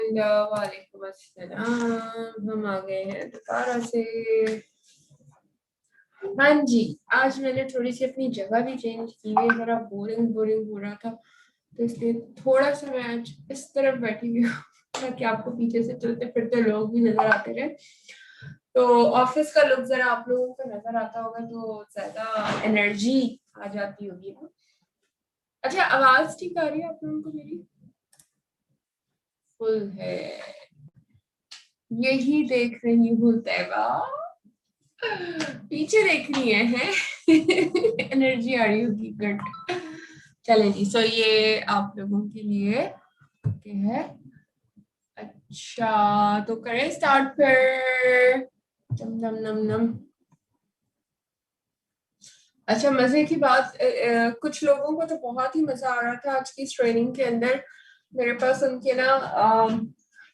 And वालेकुम अस्सलाम। हम आ गए हैं दोबारा से। हाँ जी, आज मैंने थोड़ी सी अपनी जगह भी चेंज की है, जरा बोरिंग बोरिंग हो रहा था तो इसलिए थोड़ा सा मैं आज इस तरफ बैठी हुई हूँ ताकि आपको पीछे से चलते फिरते लोग भी नजर आते रहे। तो ऑफिस का लुक जरा आप लोगों को नजर आता होगा तो ज्यादा एनर्जी आ जाती होगी ना। अच्छा, आवाज ठीक आ रही है आप लोगों को मेरी? फुल है, यही देख रही हूँ तैबा, पीछे देख रही है एनर्जी आ रही होगी। गुड, चलें जी। सो ये आप लोगों के लिए ओके है। अच्छा, तो करें स्टार्ट फिर। नम नम नम नम। अच्छा, मजे की बात, कुछ लोगों को तो बहुत ही मजा आ रहा था आज की ट्रेनिंग के अंदर। मेरे पास उनके ना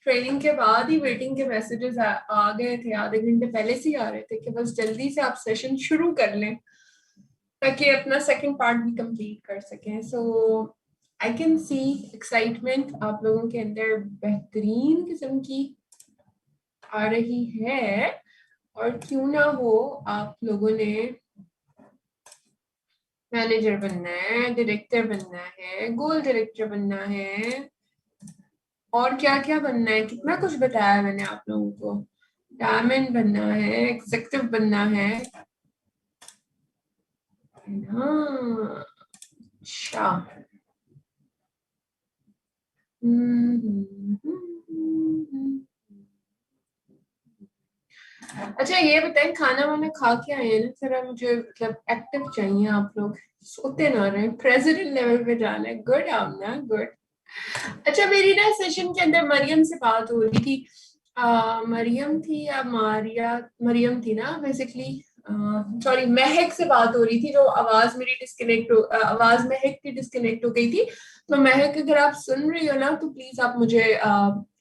ट्रेनिंग के बाद ही वेटिंग के मैसेजेस आ गए थे, आधे घंटे पहले से ही आ रहे थे कि बस जल्दी से आप सेशन शुरू कर लें ताकि अपना सेकंड पार्ट भी कंप्लीट कर सकें। सो आई कैन सी एक्साइटमेंट आप लोगों के अंदर बेहतरीन किस्म की आ रही है। और क्यों ना हो, आप लोगों ने मैनेजर बनना है, डायरेक्टर बनना है, गोल डायरेक्टर बनना है, और क्या क्या बनना है, कितना कुछ बताया मैंने आप लोगों को। डायमंड बनना है, एग्जीक्यूटिव बनना है ना। अच्छा, अच्छा ये बताएं, खाना वाना खा के आए हैं ना? जरा मुझे मतलब एक्टिव चाहिए आप लोग, सोते ना रहे, प्रेसिडेंट लेवल पे जाना है। गुड आमना, गुड। अच्छा, मेरी ना सेशन के अंदर मरियम से बात हो रही थी। मरियम थी या मारिया, मरियम थी ना बेसिकली। सॉरी, महक से बात हो रही थी। जो आवाज मेरी डिस्कनेक्ट हो, आवाज महक की डिस्कनेक्ट हो गई थी। तो महक, अगर आप सुन रही हो ना तो प्लीज आप मुझे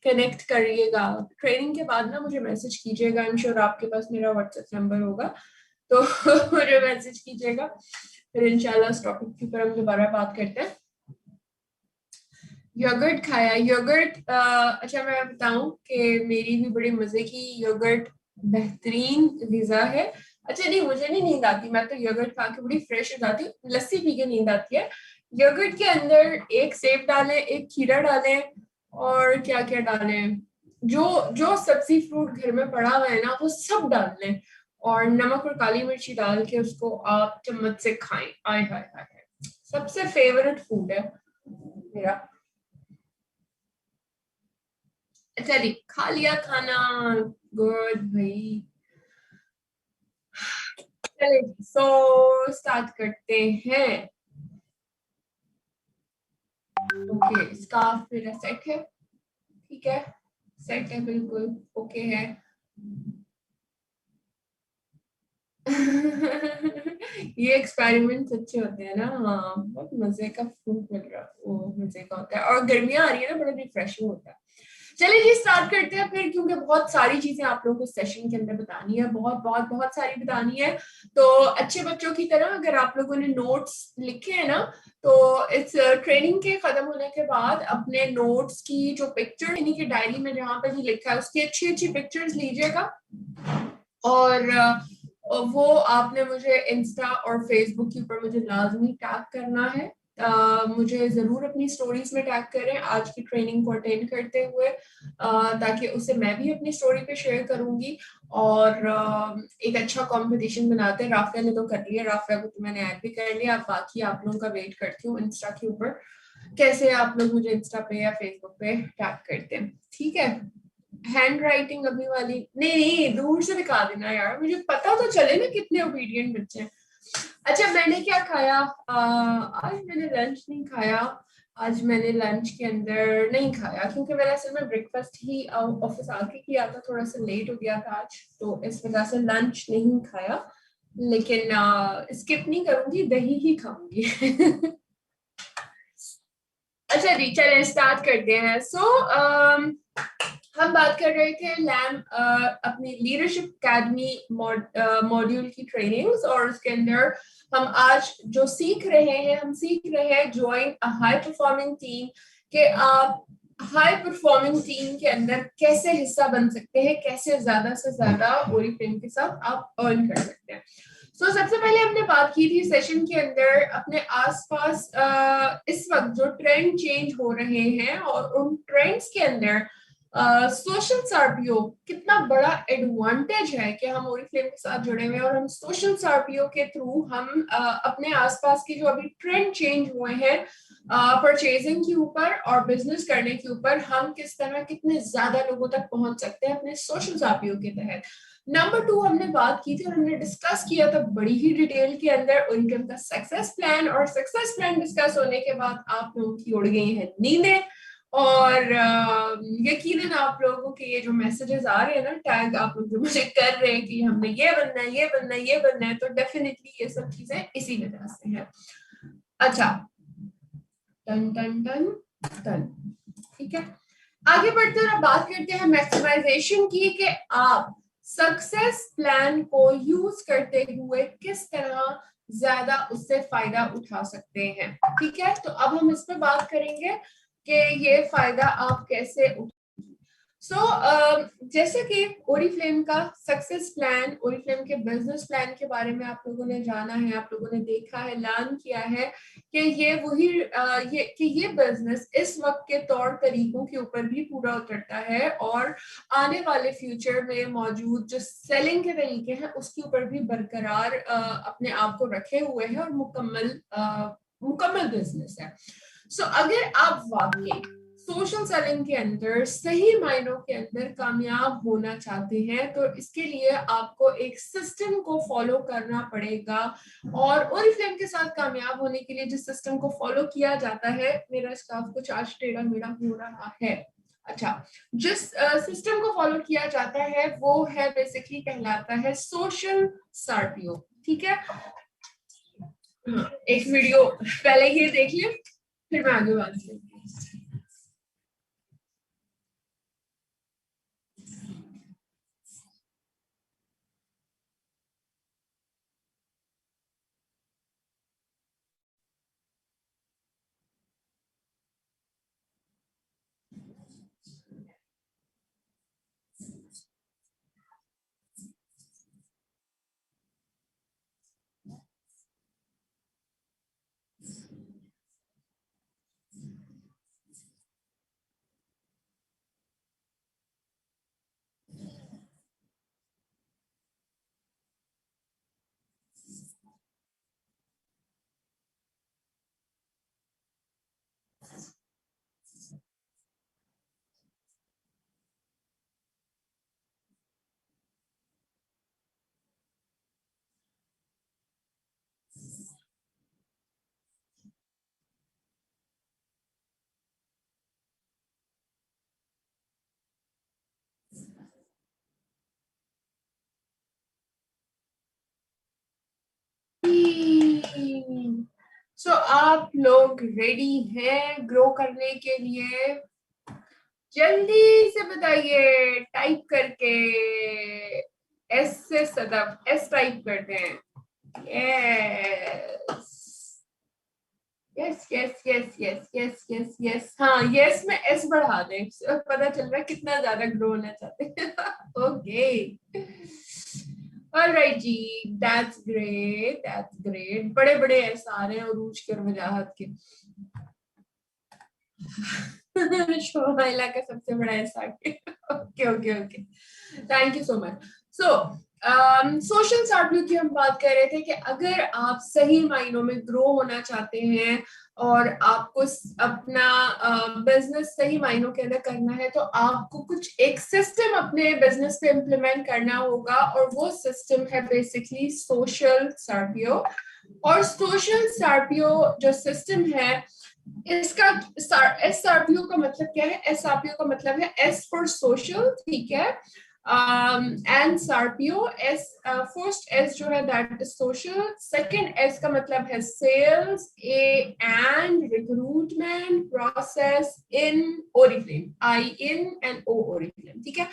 कनेक्ट करिएगा। ट्रेनिंग के बाद ना मुझे मैसेज कीजिएगा। आई एम श्योर आपके पास मेरा व्हाट्सएप नंबर होगा, तो मुझे मैसेज कीजिएगा। फिर इंशाल्लाह इस टॉपिक के ऊपर हम दोबारा बात करते हैं। योगर्ट खाया, योगर्ट। अच्छा, मैं बताऊं कि मेरी भी बड़ी मजे की योगर्ट बेहतरीन गिजा है। अच्छा नहीं, मुझे नहीं नींद आती, मैं तो योगर्ट खा के बड़ी फ्रेश हो जाती हूँ। लस्सी पी के नींद आती है। योगर्ट के अंदर एक सेब डालें, एक खीरा डालें, और क्या क्या डालें, जो जो सब्जी फ्रूट घर में पड़ा हुआ है ना वो सब डाल लें, और नमक और काली मिर्ची डाल के उसको आप चम्मच से खाएं। आय हाय हाय हाय, सबसे फेवरेट फूड है मेरा। अच्छा जी, खा लिया खाना। गुड भाई। चले जी, सो स्टार्ट करते हैं। ओके, स्कार्फ मेरा सेट है, ठीक है, सेट है बिल्कुल, ओके है। ये एक्सपेरिमेंट अच्छे होते हैं ना। हाँ, बहुत मजे का फूड मिल रहा, वो मजे का होता है, और गर्मियां आ रही है ना, बड़ा रिफ्रेशिंग होता है। चलिए जी, स्टार्ट करते हैं फिर, क्योंकि बहुत सारी चीजें आप लोगों को सेशन के अंदर बतानी है, बहुत बहुत बहुत सारी बतानी है। तो अच्छे बच्चों की तरह अगर आप लोगों ने नोट्स लिखे हैं ना, तो इस ट्रेनिंग के खत्म होने के बाद अपने नोट्स की जो पिक्चर, यानी कि डायरी में जहाँ पे भी लिखा है उसकी अच्छी अच्छी पिक्चर्स लीजिएगा। और वो आपने मुझे इंस्टा और फेसबुक के ऊपर मुझे लाजमी टैग करना है। मुझे जरूर अपनी स्टोरीज में टैग करें आज की ट्रेनिंग को अटेंड करते हुए, ताकि उसे मैं भी अपनी स्टोरी पे शेयर करूंगी। और एक अच्छा कंपटीशन बनाते हैं। राफिया ने तो कर लिया, राफिया को तो मैंने ऐड भी कर लिया। अब बाकी आप लोगों का वेट करती हूँ इंस्टा के ऊपर, कैसे आप लोग मुझे इंस्टा पे या फेसबुक पे टैग करते हैं, ठीक है। हैंड राइटिंग अभी वाली नहीं, नहीं दूर से दिखा देना यार, मुझे पता तो चले ना कितने ओबीडियंट बच्चे हैं। अच्छा, मैंने क्या खाया? आज मैंने लंच नहीं खाया। आज मैंने लंच के अंदर नहीं खाया क्योंकि मैंने असल में ब्रेकफास्ट ही ऑफिस आके किया था, थोड़ा सा लेट हो गया था आज, तो इस वजह से लंच नहीं खाया। लेकिन स्किप नहीं करूंगी, दही ही खाऊंगी। अच्छा जी, चलिए स्टार्ट करते हैं। हम बात कर रहे थे लैम अपनी लीडरशिप एकेडमी मॉड्यूल की ट्रेनिंग्स, और उसके अंदर हम आज जो सीख रहे हैं, हम सीख रहे हैं join a high performing team, कि आप हाई परफॉर्मिंग टीम के अंदर कैसे हिस्सा बन सकते हैं, कैसे ज्यादा से ज्यादा ओरिफ्लेम के साथ आप अर्न कर सकते हैं। सबसे पहले हमने बात की थी सेशन के अंदर अपने आसपास इस वक्त जो ट्रेंड चेंज हो रहे हैं और उन ट्रेंड्स के अंदर सोशल सार्पियो कितना बड़ा एडवांटेज है कि हम ओरिफ्लेम के साथ जुड़े हुए हैं और हम सोशल सार्पियो के थ्रू हम अपने आसपास के जो अभी ट्रेंड चेंज हुए हैं परचेजिंग के ऊपर और बिजनेस करने के ऊपर हम किस तरह कितने ज्यादा लोगों तक पहुंच सकते हैं अपने सोशल सार्पियो के तहत। नंबर 2 हमने बात की थी और हमने डिस्कस किया था बड़ी ही डिटेल के अंदर इनकम का सक्सेस प्लान, और सक्सेस प्लान डिस्कस होने के बाद आप लोगों की उड़ गई हैं नींदें, और यकीनन आप लोगों के ये जो मैसेजेस आ रहे हैं ना, टैग आप लोग जो मुझे कर रहे हैं कि हमने ये बनना है, ये बनना है, ये बनना है, तो डेफिनेटली ये सब चीजें इसी वजह से है। अच्छा, टन टन टन टन, ठीक है। आगे बढ़ते हुए बात करते हैं मैक्सिमाइजेशन की, कि आप सक्सेस प्लान को यूज करते हुए किस तरह ज्यादा उससे फायदा उठा सकते हैं। ठीक है, तो अब हम इस पे बात करेंगे कि ये फायदा आप कैसे जैसे कि ओरिफ्लेम का सक्सेस प्लान, ओरिफ्लेम के बिजनेस प्लान के बारे में आप लोगों ने जाना है, आप लोगों ने देखा है, लर्न किया है कि ये वही ये बिजनेस इस वक्त के तौर तरीकों के ऊपर भी पूरा उतरता है और आने वाले फ्यूचर में मौजूद जो सेलिंग के तरीके हैं उसके ऊपर भी बरकरार अपने आप को रखे हुए हैं और मुकम्मल बिजनेस है। अगर आप वाकई सोशल सेलिंग के अंदर सही मायनों के अंदर कामयाब होना चाहते हैं तो इसके लिए आपको एक सिस्टम को फॉलो करना पड़ेगा, और ओरिफ्लेम के साथ कामयाब होने के लिए जिस सिस्टम को फॉलो किया जाता है, मेरा स्कार्फ कुछ आज टेढ़ा मेढ़ा हो रहा है। अच्छा, जिस सिस्टम को फॉलो किया जाता है वो है बेसिकली कहलाता है सोशल सार्पियो। ठीक है, एक वीडियो पहले ये देख लिया फिर मैं आगे बात करूंगी। आप लोग रेडी हैं ग्रो करने के लिए? जल्दी से बताइए टाइप करके। एस से सदफ, एस टाइप करते हैं। Yes yes yes yes yes yes yes yes, हाँ यस में एस बढ़ा दें, पता चल रहा है कितना ज्यादा ग्रो होना चाहते हैं। ओके, ऑलराइट जी, दैट्स ग्रेट, दैट्स ग्रेट। बड़े बड़े एस आ रहे हैं उरूज के और वजाहत के। शोभाइला का सबसे बड़ा एस आ गया। Okay okay okay, thank you so much. Social सार्पियो की हम बात कर रहे थे कि अगर आप सही मायनों में ग्रो होना चाहते हैं और आपको अपना बिजनेस सही मायनों के अंदर करना है तो आपको कुछ एक सिस्टम अपने बिजनेस पे इम्प्लीमेंट करना होगा, और वो सिस्टम है बेसिकली सोशल सार्पियो। और सोशल सार्पियो जो सिस्टम है इसका एस आरपीओ का मतलब क्या है? एस आरपीओ का मतलब है एस फॉर सोशल, ठीक है, एंड सार्पियो एस, फर्स्ट एस जो है that is social, second S का मतलब है sales, A and recruitment, process, in Oriflame, I in and O Oriflame, ठीक है।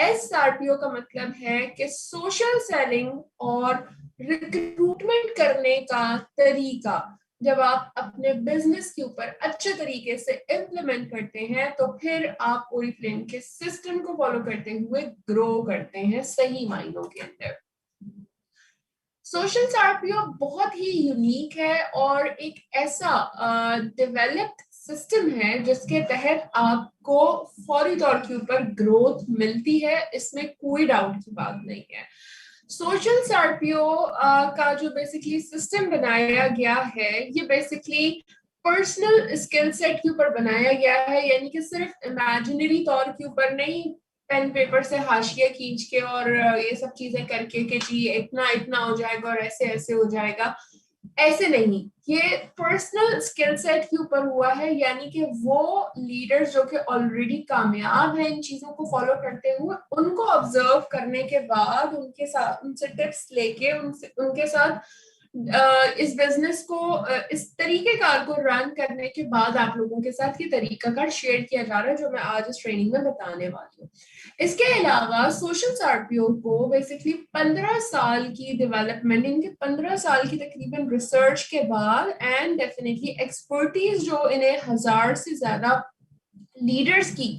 एस आरपीओ का मतलब है कि सोशल सेलिंग और रिक्रूटमेंट करने का तरीका जब आप अपने बिजनेस के ऊपर अच्छे तरीके से इम्प्लीमेंट करते हैं तो फिर आप ओरिफ्लेम के सिस्टम को फॉलो करते हुए ग्रो करते हैं सही मायनों के अंदर। सोशल सार्पियो बहुत ही यूनिक है और एक ऐसा डेवलप्ड सिस्टम है जिसके तहत आपको फौरी तौर के ऊपर ग्रोथ मिलती है, इसमें कोई डाउट की बात नहीं है। सोशल सार्पियो का जो बेसिकली सिस्टम बनाया गया है ये बेसिकली पर्सनल स्किल सेट के ऊपर बनाया गया है, यानी कि सिर्फ इमेजिनरी तौर के ऊपर नहीं, पेन पेपर से हाशिया खींच के और ये सब चीजें करके कि जी इतना इतना हो जाएगा और ऐसे ऐसे हो जाएगा, ऐसे नहीं। ये पर्सनल स्किल सेट के ऊपर हुआ है, यानी कि वो लीडर्स जो कि ऑलरेडी कामयाब हैं इन चीजों को फॉलो करते हुए, उनको ऑब्जर्व करने के बाद उनके साथ उनसे टिप्स लेके उनके साथ इस बिजनेस को इस तरीके कार को रन करने के बाद आप लोगों के साथ ये तरीका कार शेयर किया जा रहा है जो मैं आज इस ट्रेनिंग में बताने वाली हूँ। इसके अलावा सोशल सार्पियो को बेसिकली 15 साल की डेवलपमेंट, इनके 15 साल की तकरीबन रिसर्च के बाद एंड डेफिनेटली एक्सपर्टीज जो इन्हें 1000 से ज्यादा लीडर्स की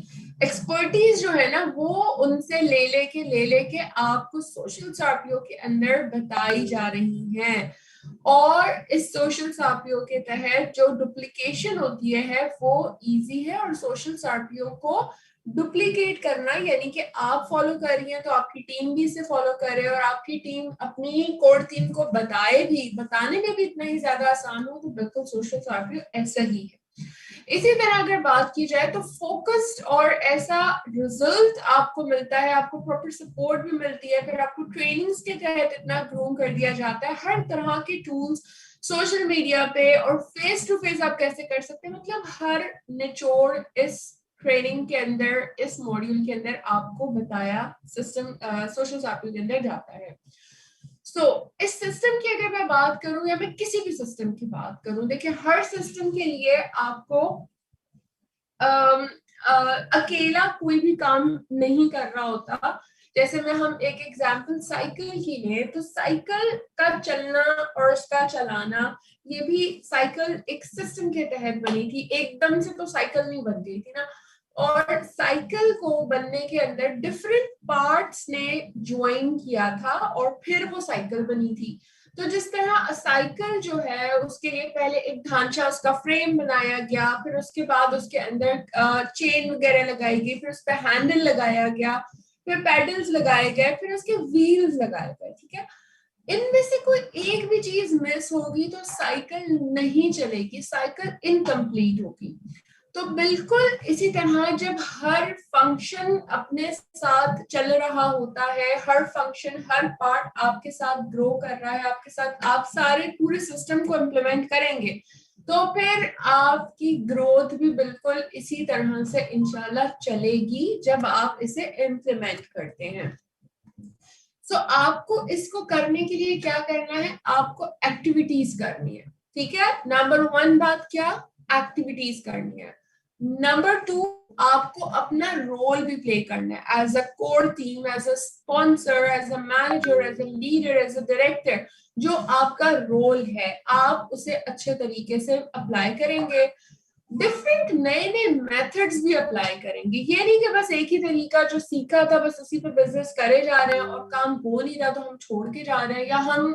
एक्सपर्टीज जो है ना वो उनसे ले लेके आपको सोशल सार्पियो के अंदर बताई जा रही हैं। और इस सोशल सार्पियो के तहत जो डुप्लीकेशन होती है वो इजी है, और सोशल सार्पियो को डुप्लीकेट करना यानी कि आप फॉलो कर रही हैं तो आपकी टीम भी इसे फॉलो करे और आपकी टीम अपनी कोर टीम को बताने में भी इतना ही ज्यादा आसान हो, तो बिल्कुल सोशल सार्पियो ऐसा ही है। इसी तरह अगर बात की जाए तो फोकस्ड और ऐसा रिजल्ट आपको मिलता है, आपको प्रॉपर सपोर्ट भी मिलती है, फिर आपको ट्रेनिंग्स के तहत इतना ग्रूम कर दिया जाता है, हर तरह के टूल्स सोशल मीडिया पे और फेस टू फेस आप कैसे कर सकते हैं, मतलब हर निचोड़ इस ट्रेनिंग के अंदर, इस मॉड्यूल के अंदर आपको बताया सिस्टम सोशल सार्पियो के अंदर जाता है। इस सिस्टम की अगर मैं बात करूं या मैं किसी भी सिस्टम की बात करूं, देखिए हर सिस्टम के लिए आपको अकेला कोई भी काम नहीं कर रहा होता। जैसे मैं हम एक एग्जांपल साइकिल की लें तो साइकिल का चलना और उसका चलाना, ये भी साइकिल एक सिस्टम के तहत बनी थी, एकदम से तो साइकिल नहीं बन गई थी ना। और साइकिल को बनने के अंदर डिफरेंट पार्ट्स ने ज्वाइन किया था और फिर वो साइकिल बनी थी। तो जिस तरह साइकिल जो है उसके लिए पहले एक ढांचा, उसका फ्रेम बनाया गया, फिर उसके बाद उसके अंदर चेन वगैरह लगाई गई, फिर उस पर हैंडल लगाया गया, फिर पेडल्स लगाए गए, फिर उसके व्हील्स लगाए गए, ठीक है। इनमें से कोई एक भी चीज मिस होगी तो साइकिल नहीं चलेगी, साइकिल इनकम्प्लीट होगी। तो बिल्कुल इसी तरह जब हर फंक्शन अपने साथ चल रहा होता है, हर फंक्शन हर पार्ट आपके साथ ग्रो कर रहा है, आपके साथ आप सारे पूरे सिस्टम को इम्प्लीमेंट करेंगे तो फिर आपकी ग्रोथ भी बिल्कुल इसी तरह से इंशाल्लाह चलेगी जब आप इसे इम्प्लीमेंट करते हैं। आपको इसको करने के लिए क्या करना है, आपको एक्टिविटीज करनी है, ठीक है। नंबर 1 बात क्या, एक्टिविटीज करनी है। नंबर 2, आपको अपना रोल भी प्ले करना है as a core team, as a sponsor, as a manager, as a leader, as a director. जो आपका रोल है आप उसे अच्छे तरीके से अप्लाई करेंगे, डिफरेंट नए नए मेथड्स भी अप्लाई करेंगे। ये नहीं कि बस एक ही तरीका जो सीखा था बस उसी पे बिजनेस करे जा रहे हैं और काम हो नहीं रहा तो हम छोड़ के जा रहे हैं, या हम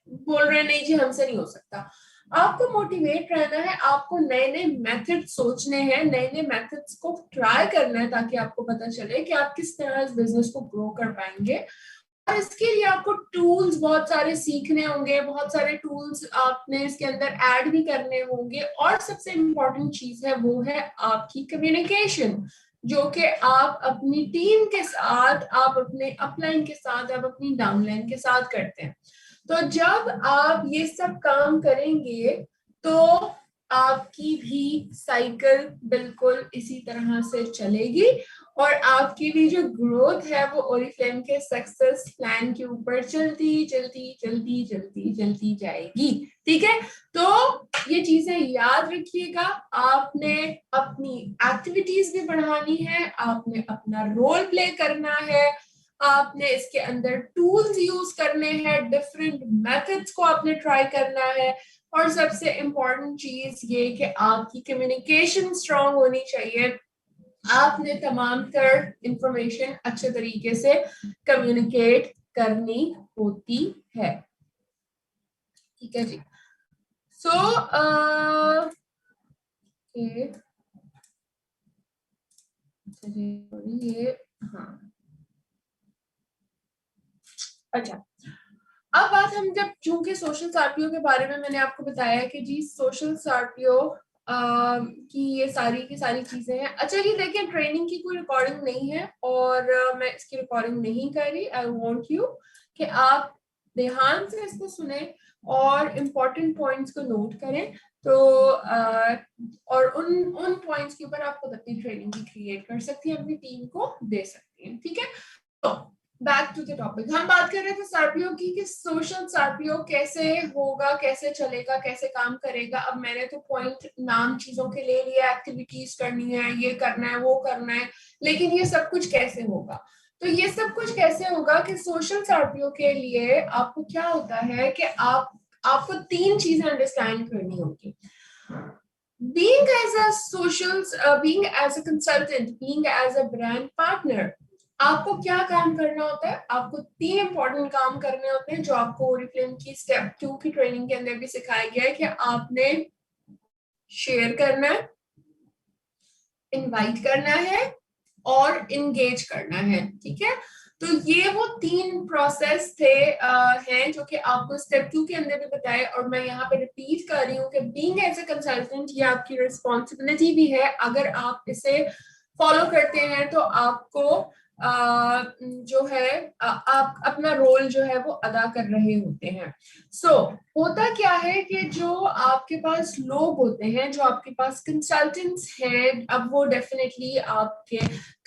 बोल रहे हैं नहीं जी हमसे नहीं हो सकता। आपको मोटिवेट रहना है, आपको नए नए मेथड सोचने हैं, नए नए मेथड्स को ट्राई करना है ताकि आपको पता चले कि आप किस तरह इस बिजनेस को ग्रो कर पाएंगे। और इसके लिए आपको टूल्स बहुत सारे सीखने होंगे, बहुत सारे टूल्स आपने इसके अंदर ऐड भी करने होंगे, और सबसे इम्पोर्टेंट चीज है वो है आपकी कम्युनिकेशन, जो कि आप अपनी टीम के साथ, आप अपने अपलाइन के साथ, आप अपनी डाउनलाइन के साथ करते हैं। तो जब आप ये सब काम करेंगे तो आपकी भी साइकिल बिल्कुल इसी तरह से चलेगी और आपकी भी जो ग्रोथ है वो ओरिफ्लेम के सक्सेस प्लान के ऊपर चलती चलती चलती चलती चलती जाएगी, ठीक है। तो ये चीजें याद रखिएगा, आपने अपनी एक्टिविटीज भी बढ़ानी है, आपने अपना रोल प्ले करना है, आपने इसके अंदर टूल्स यूज करने हैं, डिफरेंट मेथड्स को आपने ट्राई करना है, और सबसे इम्पोर्टेंट चीज ये कि आपकी कम्युनिकेशन स्ट्रांग होनी चाहिए। आपने तमाम तर इंफॉर्मेशन अच्छे तरीके से कम्युनिकेट करनी होती है। ठीक है जी। सो ये हाँ अच्छा, अब बात हम जब चूंकि सोशल सार्पियो के बारे में मैंने आपको बताया कि जी सोशल सार्पियो की ये सारी की सारी चीजें हैं। अच्छा जी देखिए, ट्रेनिंग की कोई रिकॉर्डिंग नहीं है और मैं इसकी रिकॉर्डिंग नहीं कर रही। आई वांट यू कि आप ध्यान से इसको सुने और इम्पोर्टेंट पॉइंट्स को नोट करें। तो और उन पॉइंट्स के ऊपर आप खुद अपनी ट्रेनिंग भी क्रिएट कर सकती हैं, अपनी टीम को दे सकती हैं। ठीक है, तो बैक टू द टॉपिक, हम बात कर रहे थे सार्पियो की कि सोशल सार्पियो कैसे होगा, कैसे चलेगा, कैसे काम करेगा। अब मैंने तो पॉइंट नाम चीजों के ले लिया, एक्टिविटीज करनी है, ये करना है, वो करना है, लेकिन ये सब कुछ कैसे होगा? तो ये सब कुछ कैसे होगा कि सोशल सार्पियो के लिए आपको क्या होता है कि आपको तीन चीजें अंडरस्टैंड करनी होगी। Being as a social, being as a consultant, being as a brand partner, आपको क्या काम करना होता है? आपको तीन इंपॉर्टेंट काम करने होते हैं जो आपको ओरिफ्लेम की स्टेप 2 की ट्रेनिंग के अंदर भी सिखाया गया है कि आपने शेयर करना है, इनवाइट करना है और इंगेज करना है। ठीक है, तो ये वो तीन प्रोसेस थे हैं जो कि आपको स्टेप 2 के अंदर भी बताए, और मैं यहाँ पे रिपीट कर रही हूँ कि बीइंग एज ए कंसल्टेंट ये आपकी रिस्पॉन्सिबिलिटी भी है। अगर आप इसे फॉलो करते हैं तो आपको जो है आप अपना रोल जो है वो अदा कर रहे होते हैं। सो होता क्या है कि जो आपके पास लोग होते हैं, जो आपके पास कंसल्टेंट्स हैं, अब वो डेफिनेटली आपके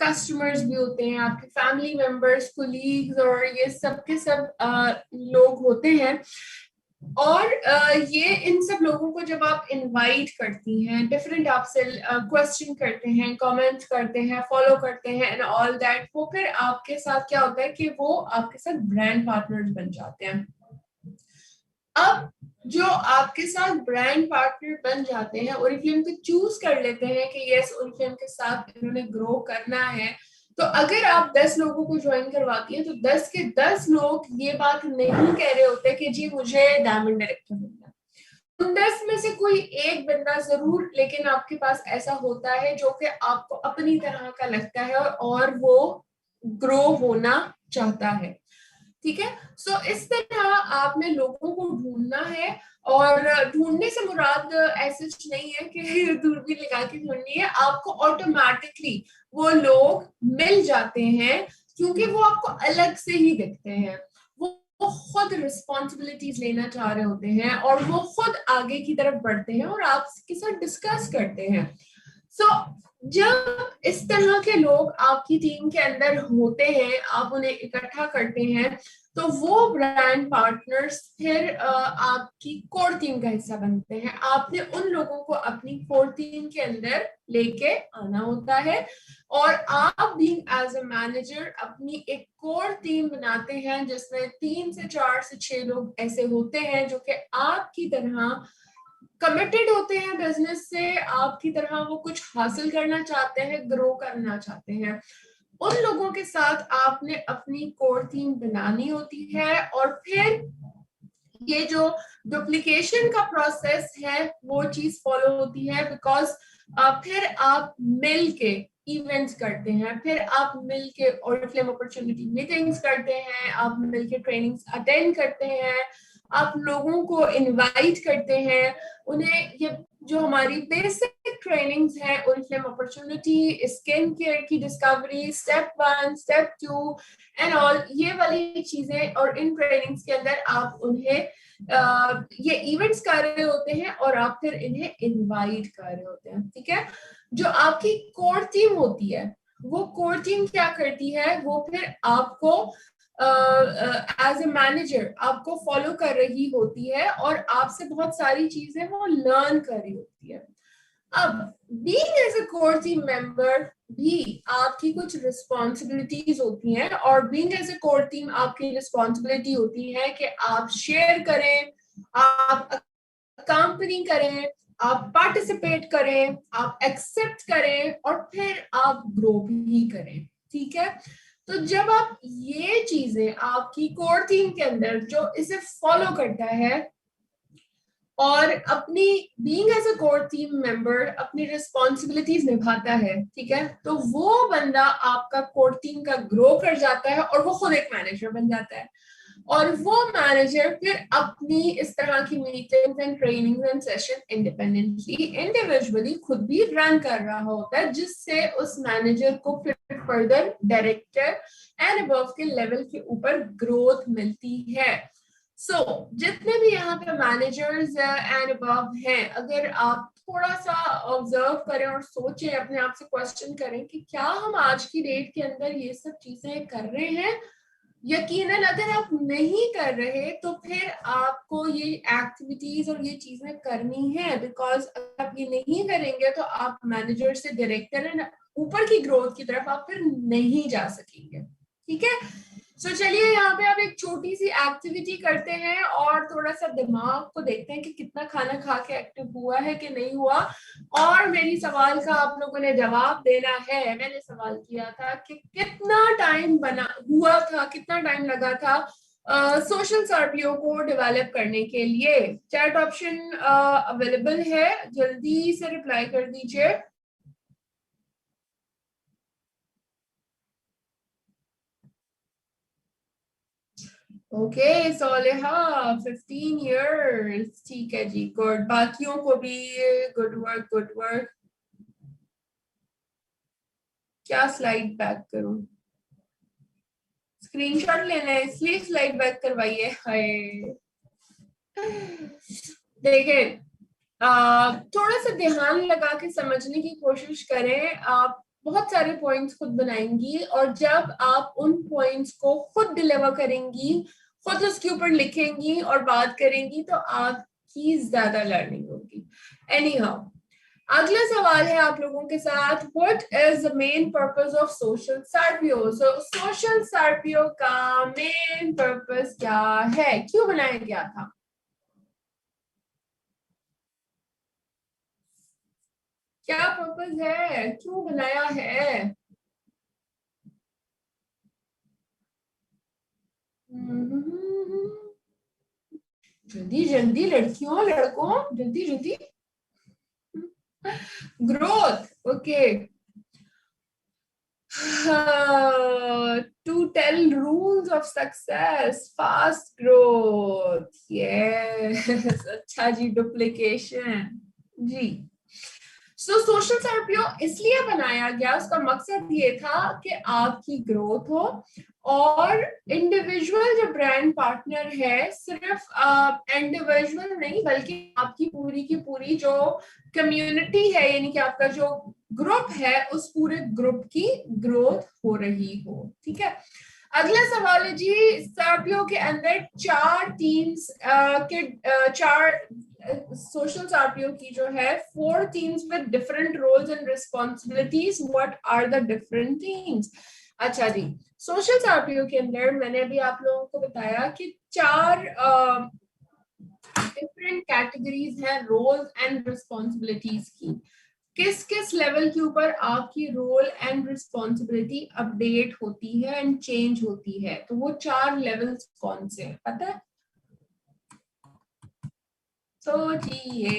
कस्टमर्स भी होते हैं, आपके फैमिली मेंबर्स, कोलीग्स और ये सब के सब लोग होते हैं। और ये इन सब लोगों को जब आप इनवाइट करती हैं, डिफरेंट आपसे क्वेश्चन करते हैं, कमेंट करते हैं, फॉलो करते हैं एंड ऑल दैट, वो फिर आपके साथ क्या होता है कि वो आपके साथ ब्रांड पार्टनर्स बन जाते हैं। अब जो आपके साथ ब्रांड पार्टनर बन जाते हैं, ओरिफ्लेम को चूज कर लेते हैं कि यस ओरिफ्लेम के साथ इन्होंने ग्रो करना है, तो अगर आप 10 लोगों को ज्वाइन करवाती हैं तो 10 के 10 लोग ये बात नहीं कह रहे होते कि जी मुझे डायमंड डायरेक्टर बनना है। उन 10 में से कोई एक बंदा जरूर लेकिन आपके पास ऐसा होता है जो कि आपको अपनी तरह का लगता है और वो ग्रो होना चाहता है। ठीक है, सो इस तरह आपने लोगों को ढूंढना है, और ढूंढने से मुराद ऐसा नहीं है कि दूरबीन लगा के ढूंढनी है, आपको ऑटोमेटिकली वो लोग मिल जाते हैं क्योंकि वो आपको अलग से ही दिखते हैं। वो खुद रिस्पॉन्सिबिलिटीज लेना चाह रहे होते हैं और वो खुद आगे की तरफ बढ़ते हैं और आपके साथ डिस्कस करते हैं। सो जब इस तरह के लोग आपकी टीम के अंदर होते हैं, आप उन्हें इकट्ठा करते हैं, तो वो ब्रांड पार्टनर्स फिर आपकी कोर टीम का हिस्सा बनते हैं। आपने उन लोगों को अपनी कोर टीम के अंदर लेके आना होता है और आप बीइंग एज अ मैनेजर अपनी एक कोर टीम बनाते हैं जिसमें 3 से 4 से 6 लोग ऐसे होते हैं जो कि आपकी तरह कमिटेड होते हैं बिजनेस से, आपकी तरह वो कुछ हासिल करना चाहते हैं, ग्रो करना चाहते हैं। उन लोगों के साथ आपने अपनी कोर टीम बनानी होती है और फिर ये जो डुप्लीकेशन का प्रोसेस है वो चीज फॉलो होती है, बिकॉज फिर आप मिल के इवेंट्स करते हैं, फिर आप मिल के ओरिफ्लेम अपॉर्चुनिटी मीटिंग्स करते हैं, आप मिल के ट्रेनिंग्स अटेंड करते हैं, आप लोगों को इनवाइट करते हैं, उन्हें ये जो हमारी बेसिक ट्रेनिंग्स हैं ओरिफ्लेम अपॉर्चुनिटी, स्किन केयर की discovery, step 1 step 2 and all, ये वाली चीजें, और इन ट्रेनिंग्स के अंदर आप उन्हें ये इवेंट्स कर रहे होते हैं और आप फिर इन्हें इनवाइट कर रहे होते हैं। ठीक है, जो आपकी कोर टीम होती है वो कोर टीम क्या करती है, वो फिर आपको एज ए मैनेजर आपको फॉलो कर रही होती है और आपसे बहुत सारी चीजें वो लर्न कर रही होती है। अब being as a core team member भी आपकी कुछ रिस्पॉन्सिबिलिटीज होती हैं, और being as a core team आपकी रिस्पॉन्सिबिलिटी होती है कि आप शेयर करें, आप कंपनी करें, आप पार्टिसिपेट करें, आप एक्सेप्ट करें और फिर आप ग्रो भी करें। ठीक है, तो जब आप ये चीजें आपकी कोर थीम के अंदर जो इसे फॉलो करता है और अपनी being as a core team member अपनी रिस्पॉन्सिबिलिटीज निभाता है, ठीक है, तो वो बंदा आपका कोर टीम का ग्रो कर जाता है और वो खुद एक मैनेजर बन जाता है। और वो मैनेजर फिर अपनी इस तरह की meetings and trainings and session independently individually खुद भी रन कर रहा होता है, जिससे उस मैनेजर को फिर फर्दर डायरेक्टर एंड अबव के लेवल के ऊपर ग्रोथ मिलती है। जितने भी यहाँ पे मैनेजर्स एंड अबव हैं, अगर आप थोड़ा सा ऑब्जर्व करें और सोचें, अपने आप से क्वेश्चन करें कि क्या हम आज की डेट के अंदर ये सब चीजें कर रहे हैं। यकीनन अगर आप नहीं कर रहे तो फिर आपको ये एक्टिविटीज और ये चीजें करनी है, बिकॉज अगर आप ये नहीं करेंगे तो आप मैनेजर से डायरेक्टर एंड ऊपर की ग्रोथ की तरफ आप फिर नहीं जा सकेंगे। ठीक है, चलिए यहाँ पे आप एक छोटी सी एक्टिविटी करते हैं और थोड़ा सा दिमाग को देखते हैं कि कितना खाना खा के एक्टिव हुआ है कि नहीं हुआ। और मेरी सवाल का आप लोगों ने जवाब देना है। मैंने सवाल किया था कि कितना टाइम बना हुआ था, कितना टाइम लगा था सोशल सर्पियो को डेवलप करने के लिए। चैट ऑप्शन अवेलेबल है, जल्दी से रिप्लाई कर दीजिए। ओके सोलेहा 15 years, ठीक है जी, गुड। बाकियों को भी गुड वर्क, गुड वर्क। क्या स्लाइड बैक करूं? स्क्रीनशॉट लेना है इसलिए स्लाइड बैक करवाइए। हाय देखें, थोड़ा सा ध्यान लगा के समझने की कोशिश करें। आप बहुत सारे पॉइंट्स खुद बनाएंगी और जब आप उन पॉइंट्स को खुद डिलीवर करेंगी, खुद उसके ऊपर लिखेंगी और बात करेंगी तो आपकी ज्यादा लर्निंग होगी। एनी हाउ, अगला सवाल है आप लोगों के साथ, what is the main purpose of social सर्पियो? सोशल सर्पियो का मेन पर्पस क्या है, क्यों बनाया गया था? क्या पर्पस है, क्यों बनाया है? जल्दी जल्दी लड़कियों लड़कों, जल्दी जल्दी। Growth, okay. To tell rules of success, fast growth, yes. अच्छा जी, डुप्लीकेशन जी। सोशल सर्पियो इसलिए बनाया गया, उसका मकसद ये था कि आपकी ग्रोथ हो और इंडिविजुअल जो ब्रांड पार्टनर है, सिर्फ इंडिविजुअल नहीं बल्कि आपकी पूरी की पूरी जो कम्युनिटी है, यानी कि आपका जो ग्रुप है, उस पूरे ग्रुप की ग्रोथ हो रही हो। ठीक है, अगला सवाल है जी, सर्पियो के अंदर चार टीम्स के चार सोशल सर्पियो की जो है 4 teams with different roles and responsibilities. What are the different teams? अच्छा जी, सोशल सर्पियो के अंदर मैंने अभी आप लोगों को बताया कि 4 डिफरेंट कैटेगरीज है रोल्स एंड रिस्पॉन्सिबिलिटीज की। किस किस लेवल के ऊपर आपकी रोल एंड रिस्पॉन्सिबिलिटी अपडेट होती है एंड चेंज होती है, तो वो 4 लेवल्स कौन से हैं पता है? सोचिए।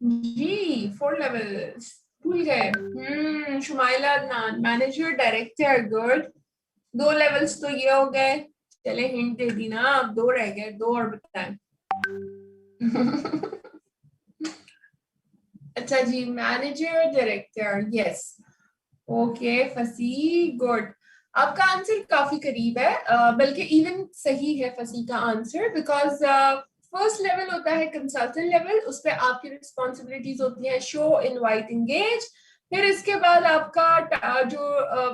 जी 4 लेवल्स भूल गए? Shumaila Adnan, manager director, good. 2 levels तो ये हो गए, चले हिंट दे दी ना, अब 2 रह गए, 2 और बताएं। अच्छा जी, मैनेजर डायरेक्टर, यस। ओके फसी, गुड। आपका आंसर काफी करीब है, बल्कि इवन सही है फसी का आंसर, बिकॉज फर्स्ट लेवल होता है कंसल्टेंट लेवल, उस पर आपकी रिस्पॉन्सिबिलिटीज होती है शो, इनवाइट, एंगेज। फिर इसके बाद आपका जो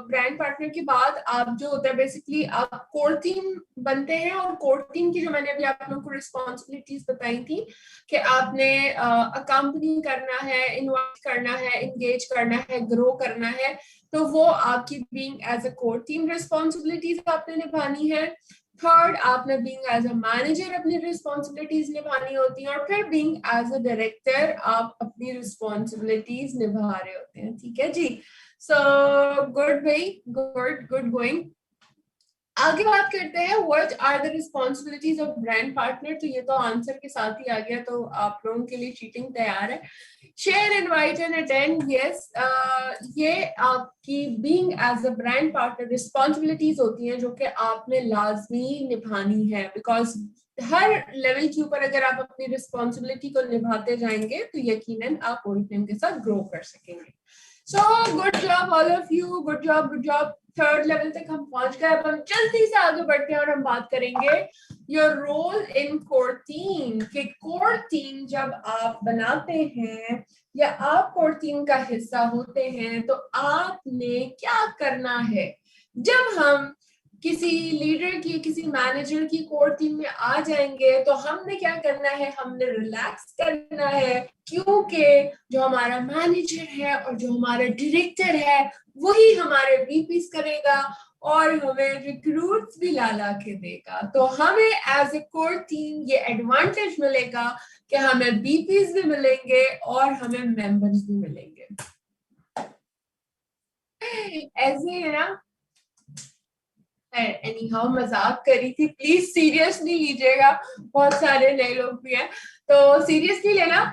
ब्रांड पार्टनर के बाद आप जो होता है बेसिकली आप कोर टीम बनते हैं, और कोर टीम की जो मैंने अभी आप लोगों को रिस्पॉन्सिबिलिटीज बताई थी कि आपने अकम्पनी करना है, इन्वाइट करना है, इंगेज करना है, ग्रो करना है, तो वो आपकी being as a core team responsibilities आपने निभानी है। थर्ड, आपने बीइंग एज अ मैनेजर अपनी रिस्पॉन्सिबिलिटीज निभानी होती हैं, और फिर बीइंग एज अ डायरेक्टर आप अपनी रिस्पॉन्सिबिलिटीज निभा रहे होते हैं। ठीक है जी, सो गुड भाई, गुड गुड गोइंग। आगे बात करते हैं what are the responsibilities of brand partner. तो ये तो आंसर के साथ ही आ गया, तो आप लोगों के लिए चीटिंग तैयार है। Share, invite and attend, yes, ये आपकी being as a brand partner responsibilities होती हैं जो कि आपने लाजमी निभानी है, बिकॉज हर लेवल के ऊपर अगर आप अपनी रिस्पॉन्सिबिलिटी को निभाते जाएंगे तो यकीनन आप ओरिफ्लेम के साथ ग्रो कर सकेंगे। So good job all of you, good job good job. Third level तक हम पहुंच गए। अब हम जल्दी से आगे बढ़ते हैं और हम बात करेंगे your role in core team. कि कोर टीम जब आप बनाते हैं या आप कोर टीम का हिस्सा होते हैं तो आपने क्या करना है। जब हम किसी लीडर की, किसी मैनेजर की कोर टीम में आ जाएंगे तो हमने क्या करना है, हमने रिलैक्स करना है, क्योंकि जो हमारा मैनेजर है और जो हमारा डायरेक्टर है वही हमारे बीपीस करेगा और हमें रिक्रूट्स भी ला के देगा। तो हमें एज ए कोर टीम ये एडवांटेज मिलेगा कि हमें बीपीस भी मिलेंगे और हमें मेंबर्स भी मिलेंगे। ऐसे है ना। एनी हाउ मजाक करी थी, प्लीज सीरियसली लीजिएगा, बहुत सारे नए लोग भी हैं तो सीरियसली लेना।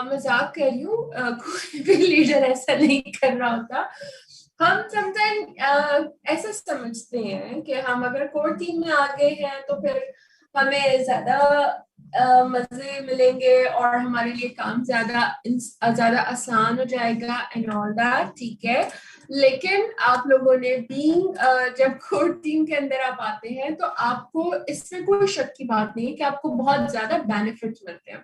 मजाक कर रही हूँ, कोई भी लीडर ऐसा नहीं कर रहा होता। हम समटाइम ऐसा समझते हैं कि हम अगर कोर टीम में आ गए हैं तो फिर हमें ज्यादा मजे मिलेंगे और हमारे लिए काम ज्यादा आसान हो जाएगा एंड ऑल दैट। ठीक है, लेकिन आप लोगों ने बीइंग जब कोर टीम के अंदर आप आते हैं तो आपको इसमें कोई शक की बात नहीं है कि आपको बहुत ज्यादा बेनिफिट्स मिलते हैं।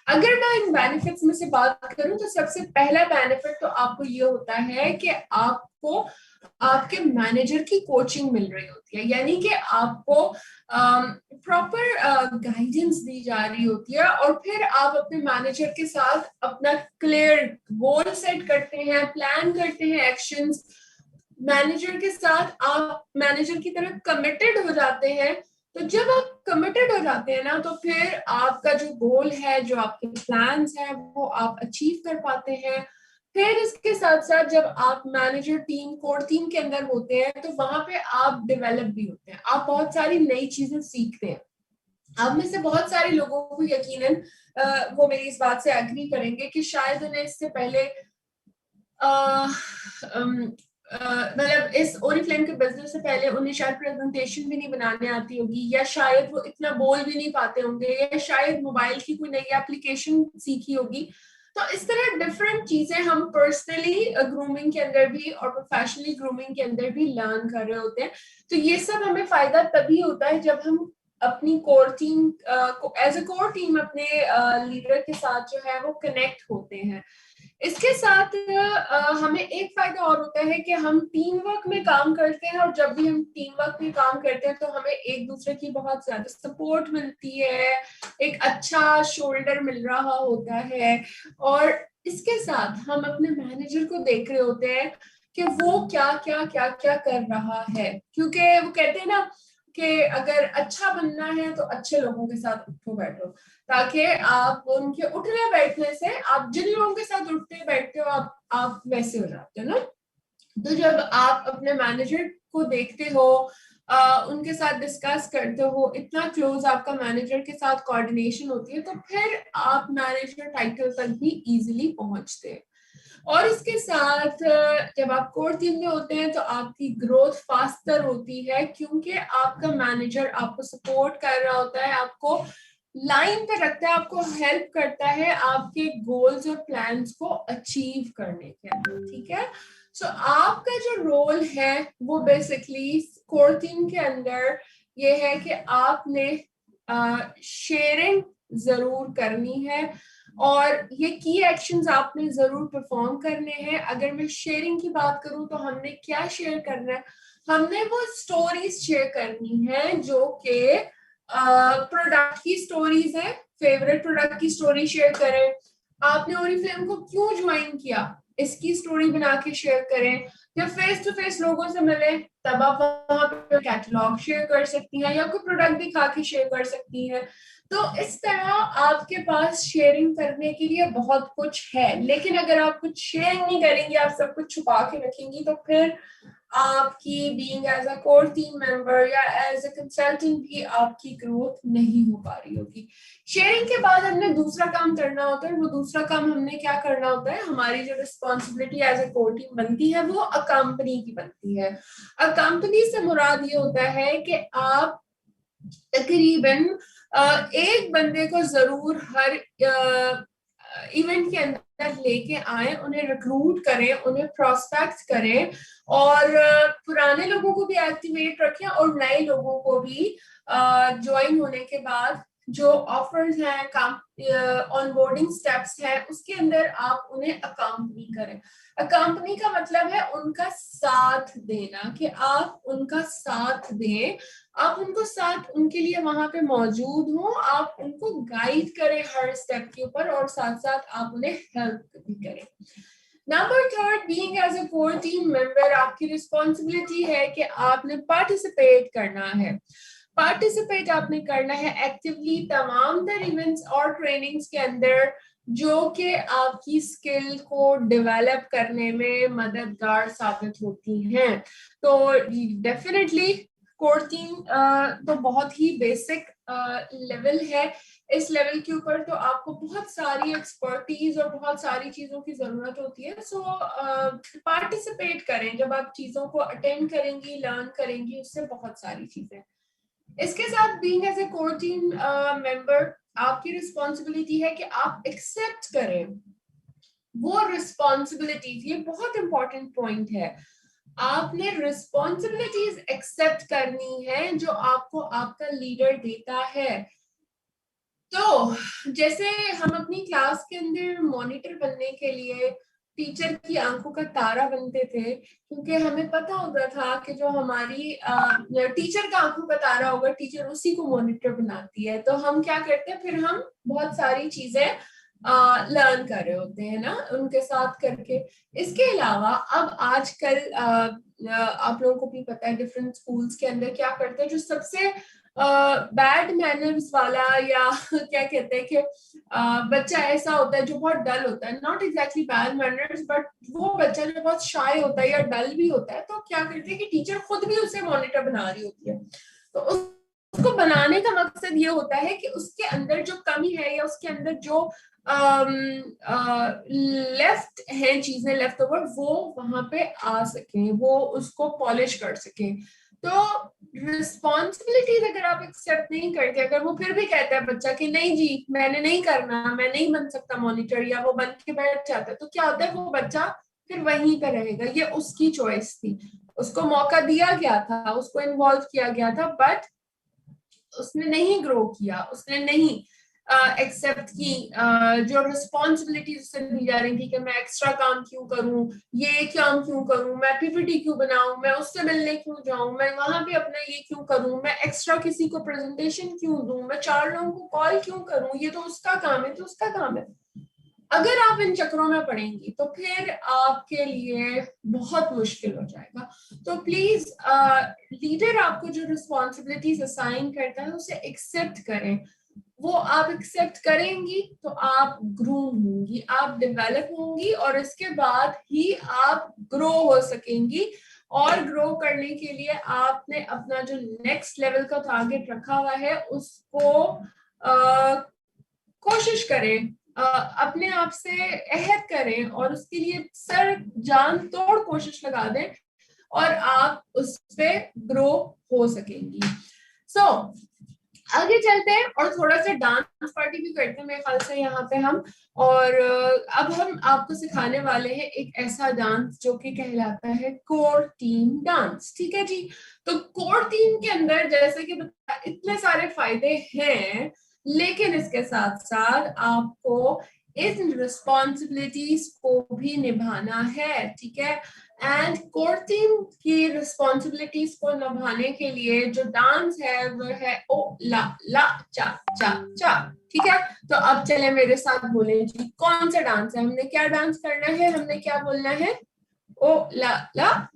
अगर मैं इन बेनिफिट्स में से बात करूं तो सबसे पहला बेनिफिट तो आपको ये होता है कि आपको आपके मैनेजर की कोचिंग मिल रही होती है, यानी कि आपको प्रॉपर गाइडेंस दी जा रही होती है, और फिर आप अपने मैनेजर के साथ अपना क्लियर गोल सेट करते हैं, प्लान करते हैं, एक्शंस मैनेजर के साथ आप मैनेजर की तरह कमिटेड हो जाते हैं। तो जब आप कमिटेड हो जाते हैं ना तो फिर आपका जो गोल है, जो आपके प्लान्स हैं वो आप अचीव कर पाते हैं। फिर इसके साथ साथ जब आप मैनेजर टीम, कोर टीम के अंदर होते हैं तो वहां पे आप डेवलप भी होते हैं, आप बहुत सारी नई चीजें सीखते हैं। आप में से बहुत सारे लोगों को यकीनन वो मेरी इस बात से एग्री करेंगे कि शायद उन्हें इससे पहले मतलब इस ओरिफ्लेम के बिजनेस से पहले उन्हें शायद प्रेजेंटेशन भी नहीं बनाने आती होगी, या शायद वो इतना बोल भी नहीं पाते होंगे, या शायद मोबाइल की कोई नई एप्लीकेशन सीखी होगी। तो इस तरह डिफरेंट चीजें हम पर्सनली ग्रूमिंग के अंदर भी और प्रोफेशनली ग्रूमिंग के अंदर भी लर्न कर रहे होते हैं। तो ये सब हमें फायदा तभी होता है जब हम अपनी कोर टीम को एज अ कोर टीम अपने लीडर के साथ जो है वो कनेक्ट होते हैं। इसके साथ हमें एक फायदा और होता है कि हम टीम वर्क में काम करते हैं, और जब भी हम टीम वर्क में काम करते हैं तो हमें एक दूसरे की बहुत ज्यादा सपोर्ट मिलती है, एक अच्छा शोल्डर मिल रहा होता है, और इसके साथ हम अपने मैनेजर को देख रहे होते हैं कि वो क्या क्या क्या क्या कर रहा है, क्योंकि वो कहते हैं ना कि अगर अच्छा बनना है तो अच्छे लोगों के साथ उठो बैठो, ताकि आप उनके उठने बैठने से, आप जिन लोगों के साथ उठते बैठते हो आप वैसे हो जाते हो ना। तो जब आप अपने मैनेजर को देखते हो, उनके साथ डिस्कस करते हो, इतना क्लोज आपका मैनेजर के साथ कोऑर्डिनेशन होती है, तो फिर आप मैनेजर टाइटल तक भी इजीली पहुंचते हैं। और इसके साथ जब आप कोर टीम में होते हैं तो आपकी ग्रोथ फास्टर होती है, क्योंकि आपका मैनेजर आपको सपोर्ट कर रहा होता है, आपको लाइन पे रखता है, आपको हेल्प करता है आपके गोल्स और प्लान्स को अचीव करने के अंदर। ठीक है, सो आपका जो रोल है वो बेसिकली कोर टीम के अंदर ये है कि आपने शेयरिंग जरूर करनी है, और ये की एक्शंस आपने जरूर परफॉर्म करने हैं। अगर मैं शेयरिंग की बात करूं तो हमने क्या शेयर करना है, हमने वो स्टोरीज शेयर करनी है जो कि प्रोडक्ट की स्टोरीज है। फेवरेट प्रोडक्ट की स्टोरी शेयर करें, आपने ओरिफ्लेम को क्यों ज्वाइन किया इसकी स्टोरी बना के शेयर करें, या फेस टू फेस लोगों से मिले तब आप वहां पे कैटलॉग शेयर कर सकती हैं या कोई प्रोडक्ट दिखा के शेयर कर सकती हैं। तो इस तरह आपके पास शेयरिंग करने के लिए बहुत कुछ है। लेकिन अगर आप कुछ शेयर नहीं करेंगी, आप सब कुछ छुपा के रखेंगी, तो फिर आपकी being as a core team member या एज अ कंसल्टेंट भी आपकी ग्रोथ नहीं हो पा रही होगी। शेयरिंग के बाद हमने दूसरा काम करना होता है। वो दूसरा काम हमने क्या करना होता है, हमारी जो responsibility as a core team बनती है वो अ कंपनी की बनती है। अ कंपनी से मुराद ये होता है कि आप तकरीबन एक बंदे को जरूर हर इवेंट के अंदर लेके आए, उन्हें रिक्रूट करें, उन्हें प्रोस्पेक्ट करें, और पुराने लोगों को भी एक्टिवेट रखें और नए लोगों को भी ज्वाइन होने के बाद जो ऑफर्स हैं, काम ऑनबोर्डिंग स्टेप्स हैं, उसके अंदर आप उन्हें अकम्पनी करें। अकम्पनी का मतलब है उनका साथ देना, कि आप उनका साथ दें, आप उनको साथ उनके लिए वहां पे मौजूद हो, आप उनको गाइड करें हर स्टेप के ऊपर, और साथ साथ आप उन्हें हेल्प भी करें। Number third, being as a core team member, आपकी रिस्पॉन्सिबिलिटी है कि आपने पार्टिसिपेट करना है। पार्टिसिपेट आपने करना है एक्टिवली तमाम तर इवेंट्स और ट्रेनिंग्स के अंदर जो कि आपकी स्किल को डेवलप करने में मददगार साबित होती हैं। तो डेफिनेटली कोर टीम तो बहुत ही बेसिक लेवल है। इस लेवल के ऊपर तो आपको बहुत सारी एक्सपर्टीज और बहुत सारी चीजों की जरूरत होती है। सो पार्टिसिपेट करें, जब आप चीजों को अटेंड करेंगी, लर्न करेंगी, उससे बहुत सारी चीजें। इसके साथ being as a core team member, आपकी रिस्पॉन्सिबिलिटी है कि आप एक्सेप्ट करें वो रिस्पॉन्सिबिलिटीज। ये बहुत इंपॉर्टेंट पॉइंट है, आपने रिस्पॉन्सिबिलिटीज एक्सेप्ट करनी है जो आपको आपका लीडर देता है। तो जैसे हम अपनी क्लास के अंदर मॉनिटर बनने के लिए टीचर की आंखों का तारा बनते थे, क्योंकि हमें पता होता था कि जो हमारी टीचर का आंखों का तारा होगा, टीचर उसी को मॉनिटर बनाती है। तो हम क्या करते हैं, फिर हम बहुत सारी चीजें लर्न कर रहे होते हैं ना उनके साथ करके। इसके अलावा अब आजकल आप लोगों को भी पता है डिफरेंट स्कूल्स के अंदर क्या करते हैं, जो सबसे बैड मैनर्स वाला या क्या कहते हैं कि बच्चा ऐसा होता है जो बहुत डल होता है, not exactly bad manners, but वो बच्चा जो बहुत शाय होता है या डल भी होता है, तो क्या करते हैं कि टीचर खुद भी उसे मॉनिटर बना रही होती है। तो उसको बनाने का मकसद ये होता है कि उसके अंदर जो कमी है या उसके अंदर जो लेफ्ट है चीजें, लेफ्ट ओवर, वो वहां पे आ सके, वो उसको पॉलिश कर सके। तो रिस्पॉन्सिबिलिटीज अगर आप एक्सेप्ट नहीं करते, अगर वो फिर भी कहता है बच्चा कि नहीं जी मैंने नहीं करना, मैं नहीं बन सकता मॉनिटर, या वो बन के बैठ जाता है, तो क्या होता है, वो बच्चा फिर वहीं पे रहेगा। ये उसकी चॉइस थी, उसको मौका दिया गया था, उसको इन्वॉल्व किया गया था, बट उसने नहीं ग्रो किया, उसने नहीं एक्सेप्ट की जो रिस्पॉन्सिबिलिटीज उससे दी जा रही थी कि मैं एक्स्ट्रा काम क्यों करूं, ये काम क्यों करूं, मैं पीपीटी क्यों बनाऊं, मैं उससे मिलने क्यों जाऊं, मैं वहां पे अपना ये क्यों करूं, मैं एक्स्ट्रा किसी को प्रेजेंटेशन क्यों दूं, मैं 4 लोगों को कॉल क्यों करूं, ये तो उसका काम है, तो उसका काम है। अगर आप इन चक्रों में पड़ेंगी तो फिर आपके लिए बहुत मुश्किल हो जाएगा। तो प्लीज लीडर आपको जो रिस्पॉन्सिबिलिटीज असाइन करता है उसे एक्सेप्ट करें। वो आप एक्सेप्ट करेंगी तो आप ग्रूम होंगी, आप डेवलप होंगी, और इसके बाद ही आप ग्रो हो सकेंगी। और ग्रो करने के लिए आपने अपना जो नेक्स्ट लेवल का टारगेट रखा हुआ है उसको कोशिश करें, अपने आप से अहद करें और उसके लिए सर जान तोड़ कोशिश लगा दें, और आप उस पे ग्रो हो सकेंगी। सो आगे चलते हैं और थोड़ा सा डांस पार्टी भी करते हैं मेरे ख्याल से यहाँ पे हम। और अब हम आपको सिखाने वाले हैं एक ऐसा डांस जो कि कहलाता है कोर टीम डांस। ठीक है जी। तो कोर टीम के अंदर जैसे कि इतने सारे फायदे हैं, लेकिन इसके साथ साथ आपको इन रिस्पॉन्सिबिलिटीज को भी निभाना है, ठीक है। एंड कोर टीम की रिस्पॉन्सिबिलिटीज को निभाने के लिए जो डांस है वो है ओ ला ला चा चा चा, ठीक है। तो अब चले मेरे साथ बोले जी, कौन सा डांस है, हमने क्या डांस करना है, हमने क्या बोलना है, ओ ला ला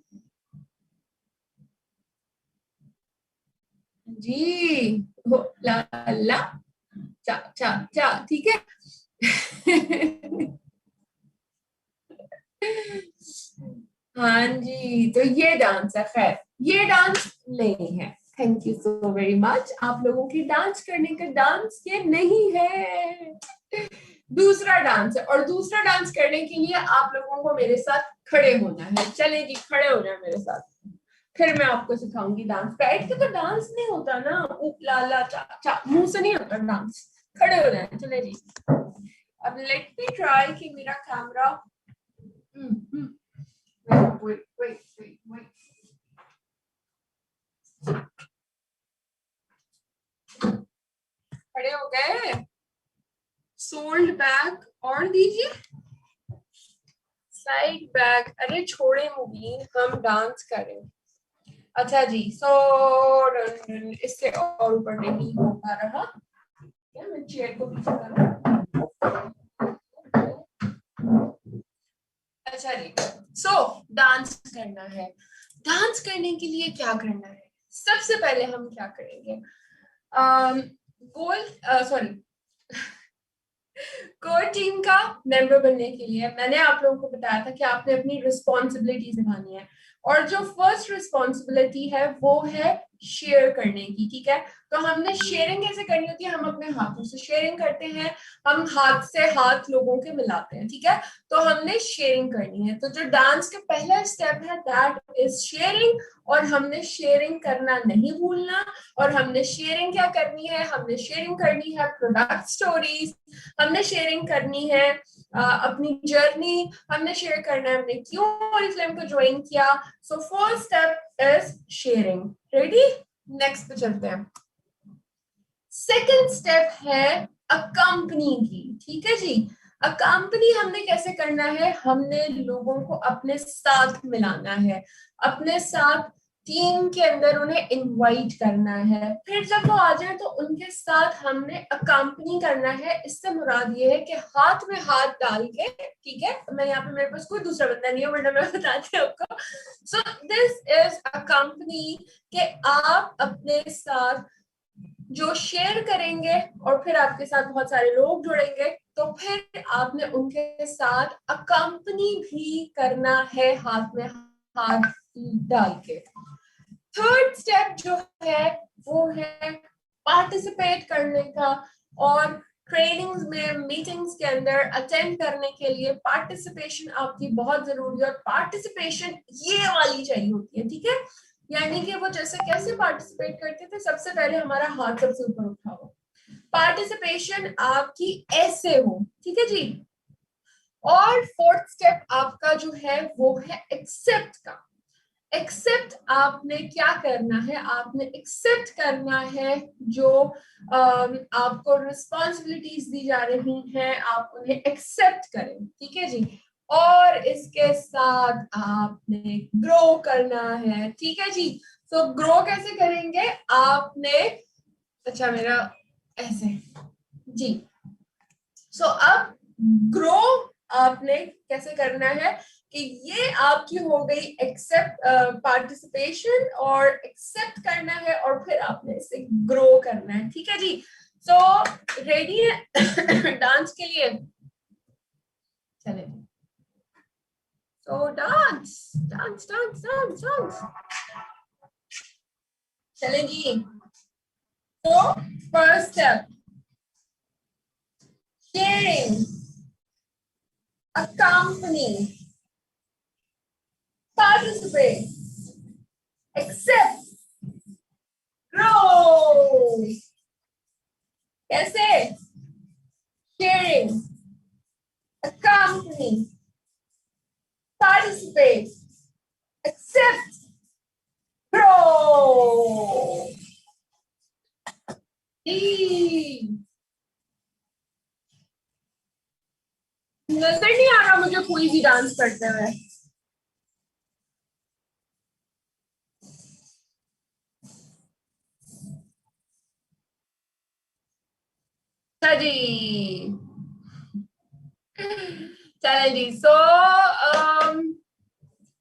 जी, ओ ला ला चा चा चा, ठीक है। हाँ जी, तो ये डांस है। खैर ये डांस नहीं है, thank you so very much, आप लोगों की डांस करने का डांस ये नहीं है, दूसरा डांस है। और दूसरा डांस करने के लिए आप लोगों को मेरे साथ खड़े होना है। चले जी, खड़े होना है मेरे साथ, फिर मैं आपको सिखाऊंगी डांस। बैठ के तो डांस नहीं होता ना, ऊप ला ला चा चा, मुंह से नहीं होता डांस, खड़े होना है। चले जी, अब लेट मी ट्राई कि मेरा camera wait, wait, wait, wait. खड़े हो गए, सोल्ड बैक और दीजिए, साइड बैक, अरे छोड़े मुबीन, हम डांस करें। अच्छा जी, सो इससे और ऊपर नहीं हो पा रहा, क्या मैं चेयर को पीछे करूं। अच्छा जी, सो डांस करना है। डांस करने के लिए क्या करना है, सबसे पहले हम क्या करेंगे, गोल सॉरी कोर टीम का मेंबर बनने के लिए मैंने आप लोगों को बताया था कि आपने अपनी रिस्पॉन्सिबिलिटीज निभानी है। और जो फर्स्ट रिस्पॉन्सिबिलिटी है वो है शेयर करने की, ठीक है। तो हमने शेयरिंग कैसे करनी होती है, हम अपने हाथों से शेयरिंग करते हैं, हम हाथ से हाथ लोगों के मिलाते हैं, ठीक है। तो हमने शेयरिंग करनी है, तो जो डांस का पहला स्टेप है दैट इज शेयरिंग। और हमने शेयरिंग करना नहीं भूलना। और हमने शेयरिंग क्या करनी है, हमने शेयरिंग करनी है प्रोडक्ट स्टोरीज, हमने शेयरिंग करनी है अपनी जर्नी, हमने शेयर करना है हमने क्यों ओरिफ्लेम को ज्वाइन किया। So first step is sharing. Ready, next पे चलते हैं। सेकंड स्टेप है अकम्पनी की, ठीक है जी। अकम्पनी हमने कैसे करना है, हमने लोगों को अपने साथ मिलाना है, अपने साथ टीम के अंदर उन्हें इनवाइट करना है। फिर जब वो आ जाए तो उनके साथ हमने अकम्पनी करना है। इससे मुराद ये है कि हाथ में हाथ डाल के, ठीक है, मैं यहाँ पे मेरे पास कोई दूसरा बंदा नहीं है वरना मैं बताती हूँ आपको। सो दिस इज अकम्पनी, कि आप अपने साथ जो शेयर करेंगे और फिर आपके साथ बहुत सारे लोग जुड़ेंगे, तो फिर आपने उनके साथ अकम्पनी भी करना है हाथ में हाथ डाल के। थर्ड स्टेप जो है वो है पार्टिसिपेट करने का। और ट्रेनिंग्स में, मीटिंग्स के अंदर अटेंड करने के लिए पार्टिसिपेशन आपकी बहुत जरूरी है। और पार्टिसिपेशन ये वाली चाहिए होती है, ठीक है। यानी कि वो जैसे कैसे पार्टिसिपेट करते थे, सबसे पहले हमारा हाथ सबसे ऊपर उठा हो, पार्टिसिपेशन आपकी ऐसे हो, ठीक है जी। और फोर्थ स्टेप आपका जो है वो है एक्सेप्ट का। एक्सेप्ट आपने क्या करना है, आपने एक्सेप्ट करना है जो आपको रिस्पॉन्सिबिलिटीज दी जा रही हैं, आप उन्हें एक्सेप्ट करें, ठीक है जी। और इसके साथ आपने ग्रो करना है, ठीक है जी। तो ग्रो कैसे करेंगे आपने, अच्छा मेरा ऐसे जी। सो अब ग्रो आपने कैसे करना है कि ये आपकी हो गई एक्सेप्ट पार्टिसिपेशन, और एक्सेप्ट करना है और फिर आपने इसे ग्रो करना है, ठीक है जी। सो रेडी है डांस के लिए, चले। सो dance dance dance dance dance, चले जी। तो first step sharing, accompany, participate, accept, grow। कैसे, sharing, accompany, participate, accept, grow। E नजर नहीं आ रहा मुझे कोई भी डांस करते हुए। अच्छा जी, चले जी। So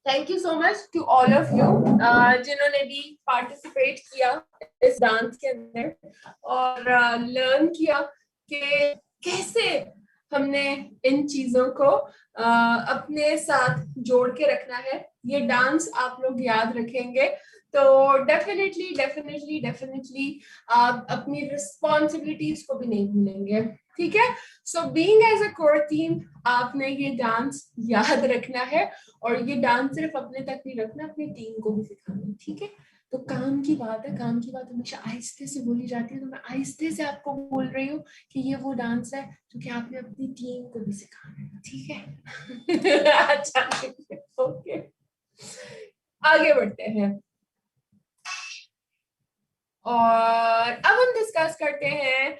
thank you so much to all of you जिन्होंने भी पार्टिसिपेट किया इस डांस के अंदर और लर्न किया कि कैसे हमने इन चीजों को अपने साथ जोड़ के रखना है। ये डांस आप लोग याद रखेंगे तो डेफिनेटली डेफिनेटली डेफिनेटली आप अपनी रिस्पॉन्सिबिलिटीज को भी नहीं भूलेंगे। ठीक है, so being as a core team आपने ये डांस याद रखना है और ये डांस सिर्फ अपने तक नहीं रखना, अपनी टीम को भी सिखाना है। ठीक है, तो काम की बात है, काम की बात हमेशा आहिस्ते से बोली जाती है, तो मैं आहिस्ते से आपको बोल रही हूँ कि ये वो डांस है जो कि आपने अपनी टीम को भी सिखाना है। ठीक है अच्छा, ओके, आगे बढ़ते हैं और अब हम डिस्कस करते हैं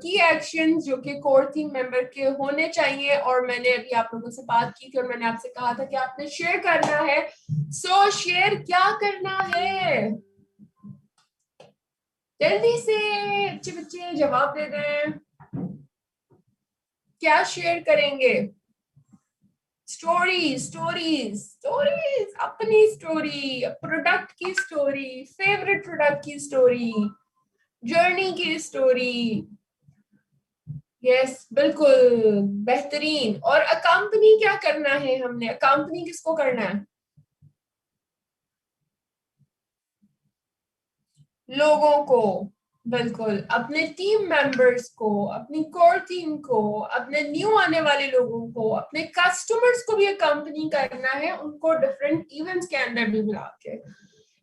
की एक्शन जो कि कोर टीम मेंबर के होने चाहिए। और मैंने अभी आप लोगों से बात की थी और मैंने आपसे कहा था कि आपने शेयर करना है। सो शेयर क्या करना है, जल्दी से अच्छे बच्चे जवाब दे दें, क्या शेयर करेंगे? स्टोरीज स्टोरीज स्टोरीज, अपनी स्टोरी, प्रोडक्ट की स्टोरी, फेवरेट प्रोडक्ट की स्टोरी, जर्नी की स्टोरी। यस बिल्कुल, बेहतरीन। और अकम्पनी क्या करना है हमने, अकम्पनी किसको करना है? लोगों को, बिल्कुल अपने टीम मेंबर्स को, अपनी कोर टीम को, अपने न्यू आने वाले लोगों को, अपने कस्टमर्स को भी अकम्पनी करना है, उनको डिफरेंट इवेंट्स के अंदर भी बुला के।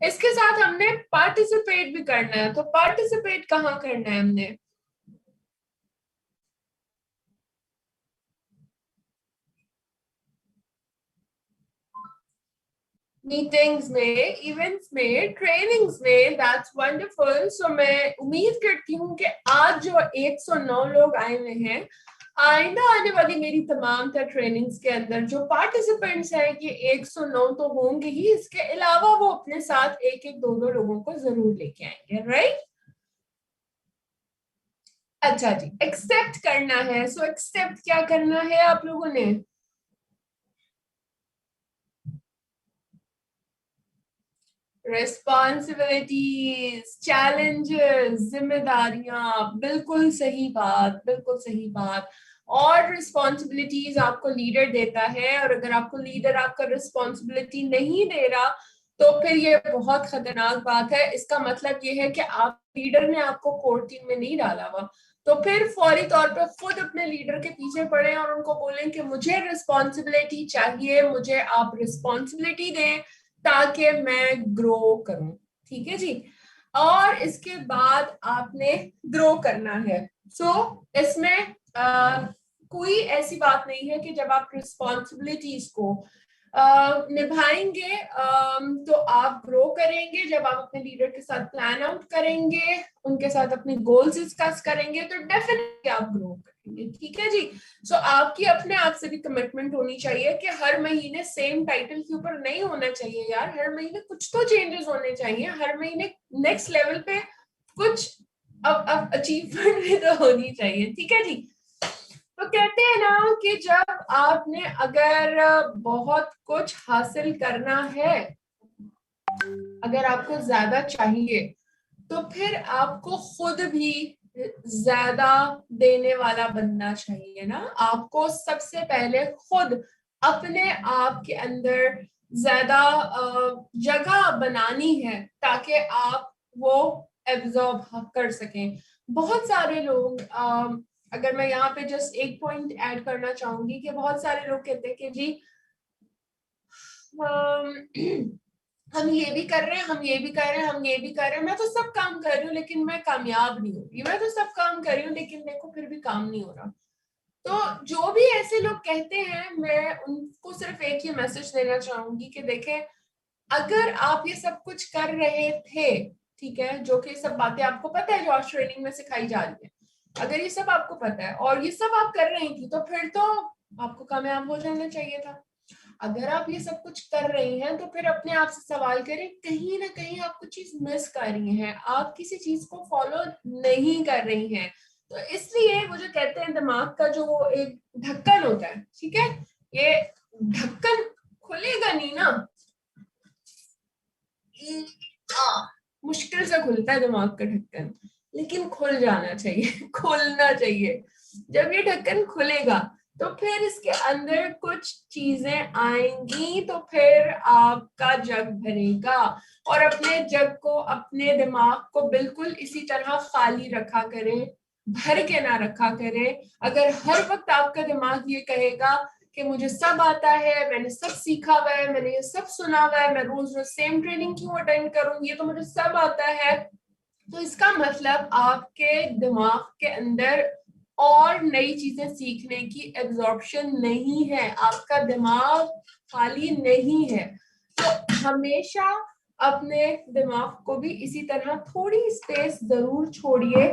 इसके साथ हमने पार्टिसिपेट भी करना है। तो पार्टिसिपेट कहाँ करना है हमने? मीटिंग्स में, इवेंट्स में, ट्रेनिंग्स में। That's wonderful. सो मैं उम्मीद करती हूँ कि आज जो 109 लोग आए हुए हैं, आइंदा आने वाली मेरी तमाम ट्रेनिंग्स के अंदर जो पार्टिसिपेंट्स हैं ये 109 तो होंगे ही, इसके अलावा वो अपने साथ एक एक दो दो लोगों को जरूर लेके आएंगे। राइट? अच्छा जी, एक्सेप्ट करना है। सो एक्सेप्ट क्या करना है आप लोगों ने? रिस्पॉन्सिबिलिटीज, चैलेंजेस, जिम्मेदारियां, बिल्कुल सही बात, बिल्कुल सही बात। और रिस्पॉन्सिबिलिटीज आपको लीडर देता है, और अगर आपको लीडर आपका रिस्पॉन्सिबिलिटी नहीं दे रहा तो फिर ये बहुत खतरनाक बात है। इसका मतलब ये है कि आप लीडर ने आपको कोर टीम में नहीं डाला हुआ, तो फिर फौरी तौर पे खुद अपने लीडर के पीछे पड़े और उनको बोलें कि मुझे रिस्पॉन्सिबिलिटी चाहिए, मुझे आप रिस्पॉन्सिबिलिटी दें ताकि मैं ग्रो करूं। ठीक है जी। और इसके बाद आपने ग्रो करना है। सो इसमें कोई ऐसी बात नहीं है कि जब आप रिस्पॉन्सिबिलिटीज को निभाएंगे तो आप ग्रो करेंगे। जब आप अपने लीडर के साथ प्लान आउट करेंगे, उनके साथ अपने गोल्स डिस्कस करेंगे, तो डेफिनेटली आप ग्रो करेंगे। ठीक है जी। सो आपकी अपने आप से भी कमिटमेंट होनी चाहिए कि हर महीने सेम टाइटल के ऊपर नहीं होना चाहिए यार, हर महीने कुछ तो चेंजेस होने चाहिए, हर महीने नेक्स्ट लेवल पे कुछ अब अचीवमेंट भी तो होनी चाहिए। ठीक है जी। तो कहते हैं ना कि जब आपने अगर बहुत कुछ हासिल करना है, अगर आपको ज्यादा चाहिए, तो फिर आपको खुद भी ज्यादा देने वाला बनना चाहिए ना। आपको सबसे पहले खुद अपने आप के अंदर ज्यादा जगह बनानी है ताकि आप वो एब्जॉर्ब कर सकें। बहुत सारे लोग अगर मैं यहाँ पे जस्ट एक पॉइंट ऐड करना चाहूंगी कि बहुत सारे लोग कहते हैं कि जी हम ये भी कर रहे हैं, हम ये भी कर रहे हैं, हम ये भी कर रहे हैं, मैं तो सब काम कर रही हूँ लेकिन मैं कामयाब नहीं हो रही, मैं तो सब काम कर रही हूँ लेकिन मेरे को फिर भी काम नहीं हो रहा। तो जो भी ऐसे लोग कहते हैं, मैं उनको सिर्फ एक ही मैसेज देना चाहूंगी कि देखें, अगर आप ये सब कुछ कर रहे थे, ठीक है, जो कि सब बातें आपको पता है जो आज ट्रेनिंग में सिखाई जा रही है, अगर ये सब आपको पता है और ये सब आप कर रही थी, तो फिर तो आपको कामयाब हो जाना चाहिए था। अगर आप ये सब कुछ कर रही हैं तो फिर अपने आप से सवाल करें, कहीं ना कहीं आप कुछ चीज मिस कर रही हैं, आप किसी चीज को फॉलो नहीं कर रही हैं। तो इसलिए वो जो कहते हैं दिमाग का जो वो एक ढक्कन होता है, ठीक है, ये ढक्कन खुलेगा नहीं ना, मुश्किल से खुलता है दिमाग का ढक्कन, लेकिन खुल जाना चाहिए खुलना चाहिए। जब ये ढक्कन खुलेगा तो फिर इसके अंदर कुछ चीजें आएंगी, तो फिर आपका जग भरेगा। और अपने जग को, अपने दिमाग को बिल्कुल इसी तरह खाली रखा करें, भर के ना रखा करें। अगर हर वक्त आपका दिमाग ये कहेगा कि मुझे सब आता है, मैंने सब सीखा हुआ है, मैंने ये सब सुना हुआ है, मैं रोज रोज सेम ट्रेनिंग क्यों अटेंड करूं, ये तो मुझे सब आता है, तो इसका मतलब आपके दिमाग के अंदर और नई चीजें सीखने की एब्जॉर्प्शन नहीं है, आपका दिमाग खाली नहीं है। तो हमेशा अपने दिमाग को भी इसी तरह थोड़ी स्पेस जरूर छोड़िए,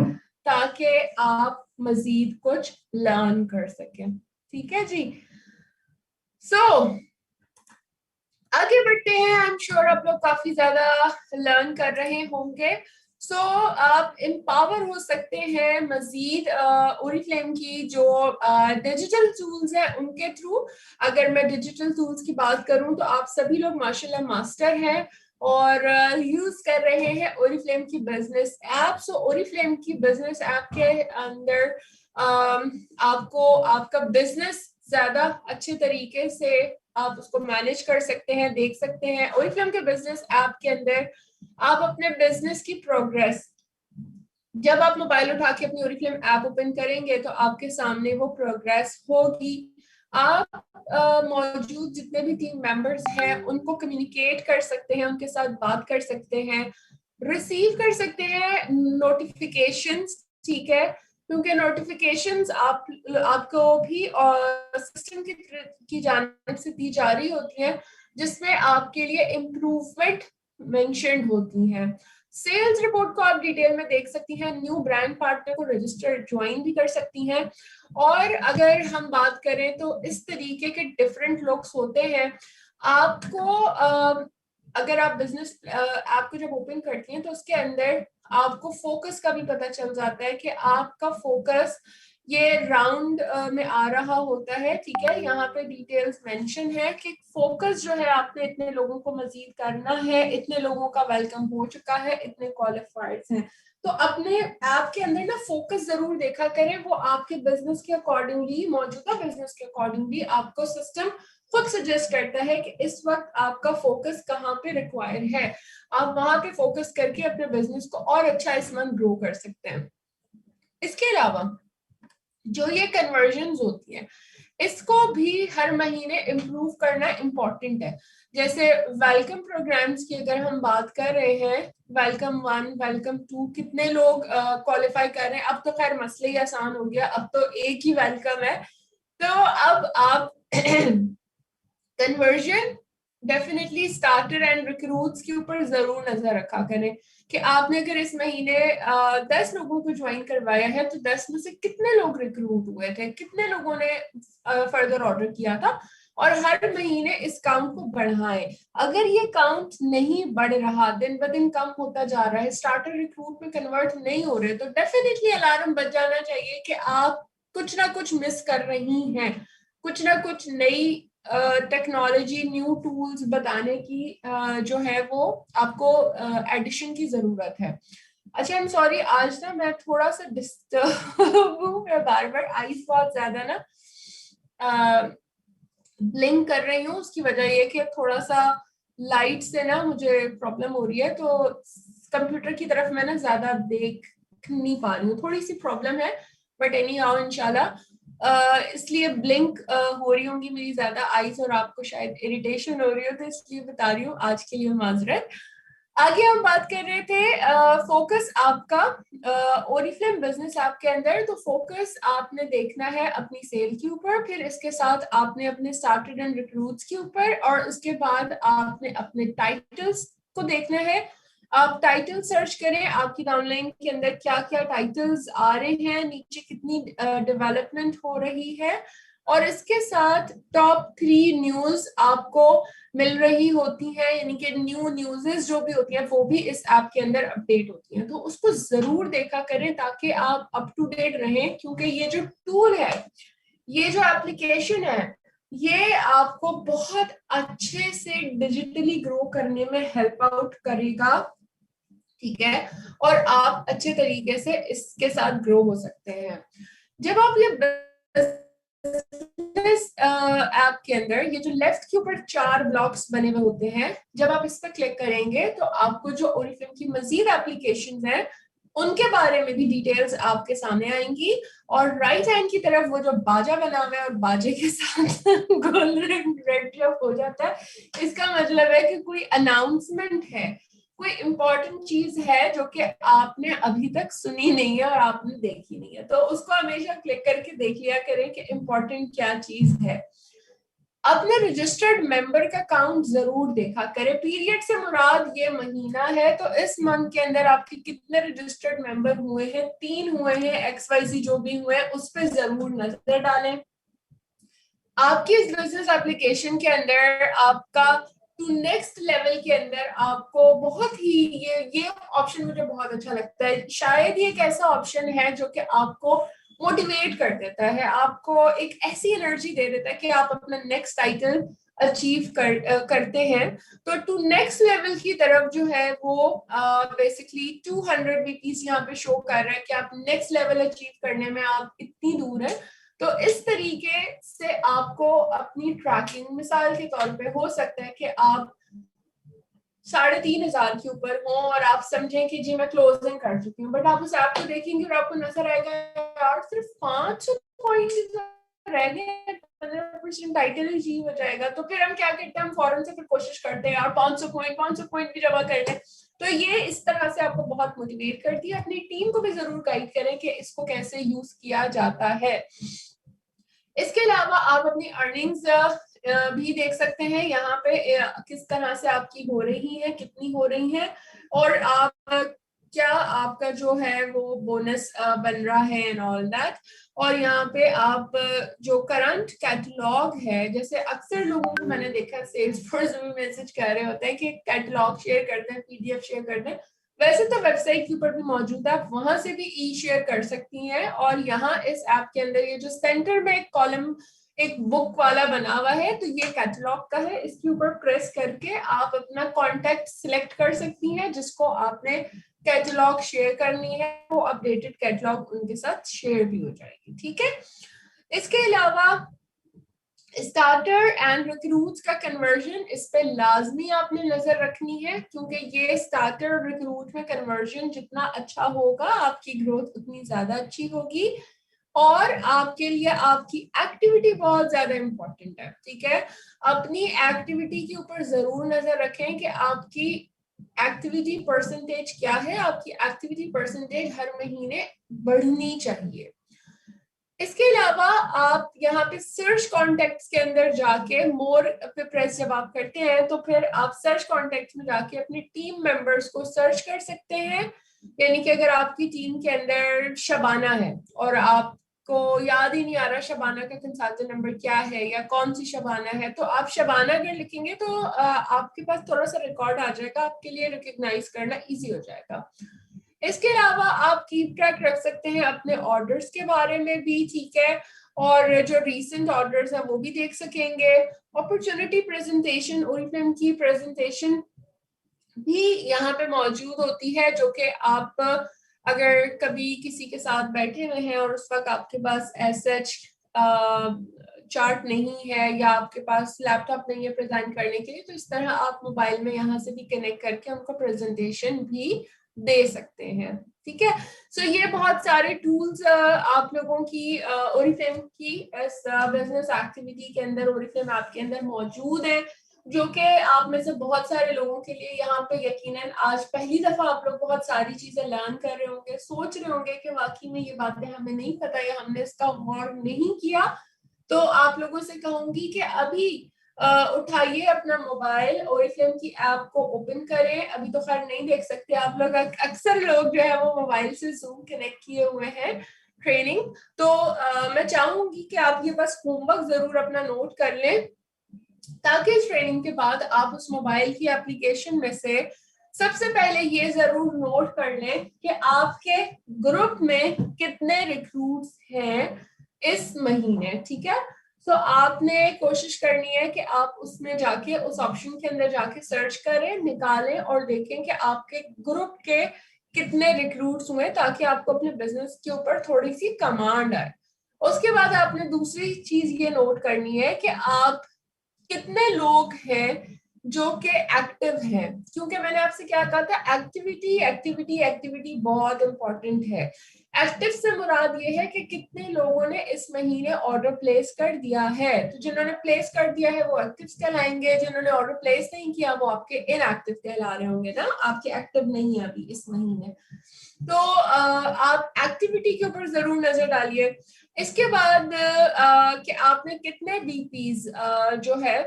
ताकि आप मजीद कुछ लर्न कर सकें। ठीक है जी। आगे बढ़ते हैं। आई एम श्योर आप लोग काफी ज्यादा लर्न कर रहे होंगे। आप एम्पावर हो सकते हैं मजीद ओरिफ्लेम की जो डिजिटल टूल्स हैं उनके थ्रू। अगर मैं डिजिटल टूल्स की बात करूं तो आप सभी लोग माशाल्लाह मास्टर हैं और यूज कर रहे हैं ओरिफ्लेम की बिजनेस ऐप। ओरिफ्लेम की बिजनेस ऐप के अंदर आपको आपका बिजनेस ज्यादा अच्छे तरीके से आप उसको मैनेज कर सकते हैं, देख सकते हैं। ओरिफ्लेम के बिजनेस ऐप के अंदर आप अपने बिजनेस की प्रोग्रेस, जब आप मोबाइल उठा के अपनी ओरिफ्लेम ऐप ओपन करेंगे तो आपके सामने वो प्रोग्रेस होगी। आप मौजूद जितने भी टीम मेंबर्स हैं उनको कम्युनिकेट कर सकते हैं, उनके साथ बात कर सकते हैं, रिसीव कर सकते हैं नोटिफिकेशंस। ठीक है, क्योंकि नोटिफिकेशंस आपको भी सिस्टम की जानिब से दी जा रही होती हैं, जिसमें आपके लिए इम्प्रूवमेंट मेंशन होती हैं। सेल्स रिपोर्ट को आप डिटेल में देख सकती हैं, न्यू ब्रांड पार्टनर को रजिस्टर ज्वाइन भी कर सकती हैं। और अगर हम बात करें तो इस तरीके के डिफरेंट लुक्स होते हैं। आपको अगर आप बिजनेस ऐप को जब ओपन करती हैं तो उसके अंदर आपको फोकस का भी पता चल जाता है कि आपका फोकस ये राउंड में आ रहा होता है। ठीक है, यहाँ पे डिटेल्स मेंशन है कि फोकस जो है आपने इतने लोगों को मजीद करना है, इतने लोगों का वेलकम हो चुका है, इतने क्वालिफाइड हैं। तो अपने ऐप के अंदर ना फोकस जरूर देखा करें, वो आपके बिजनेस के अकॉर्डिंगली, मौजूदा बिजनेस के अकॉर्डिंगली आपको सिस्टम खुद सजेस्ट करता है कि इस वक्त आपका फोकस कहाँ पे रिक्वायर है। आप वहां पे फोकस करके अपने बिजनेस को और अच्छा इस मंथ ग्रो कर सकते हैं। इसके अलावा जो ये कन्वर्जन होती है इसको भी हर महीने इम्प्रूव करना इम्पोर्टेंट है। जैसे वेलकम प्रोग्राम्स की अगर हम बात कर रहे हैं, वेलकम 1, वेलकम 2, कितने लोग क्वालिफाई कर रहे हैं। अब तो खैर मसले ही आसान हो गया, अब तो एक ही वेलकम है। तो अब आप conversion definitely starter and recruits के ऊपर जरूर नजर रखा करें कि आपने अगर इस महीने 10 लोगों को ज्वाइन करवाया है तो 10 में से कितने लोग रिक्रूट हुए थे, कितने लोगों ने फर्दर ऑर्डर किया था। और हर महीने इस काउंट को बढ़ाएं। अगर ये काउंट नहीं बढ़ रहा, दिन ब दिन कम होता जा रहा है, स्टार्टर रिक्रूट में कन्वर्ट नहीं हो रहे, तो डेफिनेटली अलार्म बज जाना चाहिए कि आप कुछ ना कुछ मिस कर रही हैं, कुछ ना कुछ नई टेक्नोलॉजी, न्यू टूल्स बताने की जो है वो आपको एडिशन की जरूरत है। अच्छा, आई एम सॉरी, आज ना मैं थोड़ा सा डिस्टर्ब हूँ, मैं बार बार आईज बहुत ज्यादा ना ब्लिंक कर रही हूँ। उसकी वजह ये कि थोड़ा सा लाइट से ना मुझे प्रॉब्लम हो रही है, तो कंप्यूटर की तरफ मैं ना ज्यादा देख नहीं पा रही हूँ, थोड़ी सी प्रॉब्लम है। बट एनी हाउ इंशाल्लाह इसलिए ब्लिंक हो रही होंगी मेरी ज्यादा आईज, और आपको शायद इरिटेशन हो रही हो, तो इसलिए बता रही हूँ, आज के लिए माजरत। आगे हम बात कर रहे थे फोकस आपका ओरिफ्लेम बिजनेस ऐप के अंदर। तो फोकस आपने देखना है अपनी सेल के ऊपर, फिर इसके साथ आपने अपने स्टार्टेड एंड रिक्रूट्स के ऊपर, और उसके बाद आपने अपने टाइटल्स को देखना है। आप टाइटल सर्च करें, आपकी डाउनलाइन के अंदर क्या क्या टाइटल्स आ रहे हैं, नीचे कितनी डेवलपमेंट हो रही है, और इसके साथ टॉप 3 न्यूज आपको मिल रही होती है, यानी कि न्यू न्यूज़ेस जो भी होती हैं वो भी इस ऐप के अंदर अपडेट होती हैं। तो उसको जरूर देखा करें ताकि आप अप टू डेट रहें, क्योंकि ये जो टूल है, ये जो एप्लीकेशन है, ये आपको बहुत अच्छे से डिजिटली ग्रो करने में हेल्प आउट करेगा, ठीक है, और आप अच्छे तरीके से इसके साथ ग्रो हो सकते हैं। जब आप ये बिजनेस ऐप के अंदर ये जो लेफ्ट के ऊपर 4 ब्लॉक्स बने हुए होते हैं, जब आप इस पर क्लिक करेंगे तो आपको जो ओरिफ्लेम की मजीद एप्लीकेशन है उनके बारे में भी डिटेल्स आपके सामने आएंगी। और राइट हैंड की तरफ वो जो बाजा बना हुआ है और बाजे के साथ गोल्डन रेड जब हो जाता है, इसका मतलब है कि कोई अनाउंसमेंट है, कोई इंपॉर्टेंट चीज है जो कि आपने अभी तक सुनी नहीं है और आपने देखी नहीं है, तो उसको हमेशा क्लिक करके देख लिया करें कि इंपॉर्टेंट क्या चीज है। अपने रजिस्टर्ड मेंबर का काउंट जरूर देखा करें। पीरियड से मुराद ये महीना है, तो इस मंथ के अंदर आपके कितने रजिस्टर्ड मेंबर हुए हैं, 3 हुए हैं, XYZ जो भी हुए हैं, उस पर जरूर नजर डालें। आपकी इस बिजनेस एप्लीकेशन के अंदर आपका टू नेक्स्ट लेवल के अंदर आपको बहुत ही ये ऑप्शन मुझे बहुत अच्छा लगता है। शायद ये एक ऐसा ऑप्शन है जो कि आपको मोटिवेट कर देता है, आपको एक ऐसी एनर्जी दे देता है कि आप अपना नेक्स्ट टाइटल अचीव करते हैं। तो टू नेक्स्ट लेवल की तरफ जो है वो बेसिकली 200 बीपीस यहाँ पे शो कर रहा है कि आप नेक्स्ट लेवल अचीव करने में आप इतनी दूर है। तो इस तरीके से आपको अपनी ट्रैकिंग, मिसाल के तौर पे हो सकता है कि आप 3,500 के ऊपर हो और आप समझें कि जी मैं क्लोजिंग कर चुकी हूँ, बट आप उस ऐप को देखेंगे और आपको नजर आएगा यार सिर्फ 500 पॉइंट रह गए, 15% टाइटल अचीव हो जाएगा। तो फिर हम क्या करते हैं, हम फौरन से फिर कोशिश करते हैं यार 500 पॉइंट भी जमा कर लें। तो ये इस तरह से आपको बहुत मोटिवेट करती है। अपनी टीम को भी जरूर गाइड करें कि इसको कैसे यूज किया जाता है। इसके अलावा आप अपनी अर्निंग्स भी देख सकते हैं यहाँ पे, किस तरह से आपकी हो रही है, कितनी हो रही है, और आप क्या आपका जो है वो बोनस बन रहा है एंड ऑल दैट। और यहाँ पे आप जो करंट कैटलॉग है, जैसे अक्सर लोगों को मैंने देखा सेल्स फोर्स में मैसेज कर रहे होते हैं कि कैटलॉग शेयर करते हैं, PDF शेयर करते हैं, वैसे तो वेबसाइट के ऊपर भी मौजूद है, आप वहां से भी ई शेयर कर सकती हैं। और यहाँ इस ऐप के अंदर ये जो सेंटर में एक कॉलम, एक बुक वाला बना हुआ है, तो ये कैटलॉग का है, इसके ऊपर प्रेस करके आप अपना कॉन्टेक्ट सिलेक्ट कर सकती हैं जिसको आपने कैटलॉग शेयर करनी है, वो अपडेटेड कैटलॉग उनके साथ शेयर भी हो जाएगी, ठीक है। इसके अलावा स्टार्टर एंड रिक्रूट्स का कन्वर्जन, इस पे लाजमी आपने नजर रखनी है, क्योंकि ये स्टार्टर और रिक्रूट में कन्वर्जन जितना अच्छा होगा आपकी ग्रोथ उतनी ज्यादा अच्छी होगी। और आपके लिए आपकी एक्टिविटी बहुत ज्यादा इंपॉर्टेंट है, ठीक है। अपनी एक्टिविटी के ऊपर जरूर नजर रखें कि आपकी एक्टिविटी परसेंटेज क्या है, आपकी एक्टिविटी परसेंटेज हर महीने बढ़नी चाहिए। इसके अलावा आप यहाँ पे सर्च कॉन्टेक्ट्स के अंदर जाके मोर पे प्रेस जब आप करते हैं तो फिर आप सर्च कॉन्टेक्ट्स में जाके अपने टीम मेंबर्स को सर्च कर सकते हैं। यानी कि अगर आपकी टीम के अंदर शबाना है और आपको याद ही नहीं आ रहा शबाना का कंसल्टेंट नंबर क्या है या कौन सी शबाना है, तो आप शबाना अगर लिखेंगे तो आपके पास थोड़ा सा रिकॉर्ड आ जाएगा, आपके लिए रिकग्नाइज करना इजी हो जाएगा। इसके अलावा आप कीप ट्रैक रख सकते हैं अपने ऑर्डर्स के बारे में भी, ठीक है, और जो रीसेंट ऑर्डर्स हैं वो भी देख सकेंगे। अपॉर्चुनिटी प्रेजेंटेशन, ओरिफ्लेम की प्रेजेंटेशन भी यहाँ पे मौजूद होती है, जो कि आप अगर कभी किसी के साथ बैठे हुए हैं और उस वक्त आपके पास एसएच चार्ट नहीं है या आपके पास लैपटॉप नहीं है प्रेजेंट करने के लिए, तो इस तरह आप मोबाइल में यहाँ से भी कनेक्ट करके उनको प्रेजेंटेशन भी दे सकते हैं, ठीक है। सो ये बहुत सारे टूल्स आप लोगों की ओरिफ्लेम की इस बिजनेस एक्टिविटी के अंदर, ओरिफ्लेम ऐप के अंदर मौजूद है, जो कि आप में से बहुत सारे लोगों के लिए यहाँ पे यकीनन आज पहली दफा आप लोग बहुत सारी चीजें लर्न कर रहे होंगे, सोच रहे होंगे कि वाकई में ये बातें हमें नहीं पता या हमने इसका गौर नहीं किया। तो आप लोगों से कहूंगी कि अभी उठाइए अपना मोबाइल, ओरिफ्लेम की ऐप को ओपन करें। अभी तो खैर नहीं देख सकते आप लोग, अक्सर लोग जो है वो मोबाइल से जूम कनेक्ट किए हुए हैं। ट्रेनिंग। तो मैं चाहूंगी कि आप ये बस होमवर्क जरूर अपना नोट कर लें, ताकि इस ट्रेनिंग के बाद आप उस मोबाइल की एप्लीकेशन में से सबसे पहले ये जरूर नोट कर लें कि आपके ग्रुप में कितने रिक्रूट्स हैं इस महीने, ठीक है। तो आपने कोशिश करनी है कि आप उसमें जाके उस ऑप्शन के अंदर जाके सर्च करें, निकालें और देखें कि आपके ग्रुप के कितने रिक्रूट्स हुए, ताकि आपको अपने बिजनेस के ऊपर थोड़ी सी कमांड आए। उसके बाद आपने दूसरी चीज ये नोट करनी है कि आप कितने लोग हैं जो कि एक्टिव हैं, क्योंकि मैंने आपसे क्या कहा था, एक्टिविटी एक्टिविटी एक्टिविटी बहुत इंपॉर्टेंट है। एक्टिव से मुराद ये है कि कितने लोगों ने इस महीने ऑर्डर प्लेस कर दिया है। तो जिन्होंने प्लेस कर दिया है वो एक्टिव कहलाएंगे, जिन्होंने ऑर्डर प्लेस नहीं किया वो आपके इनएक्टिव कहला रहे होंगे ना, आपके एक्टिव नहीं है अभी इस महीने। तो आप एक्टिविटी के ऊपर जरूर नजर डालिए। इसके बाद कि आपने कितने बीपीज जो है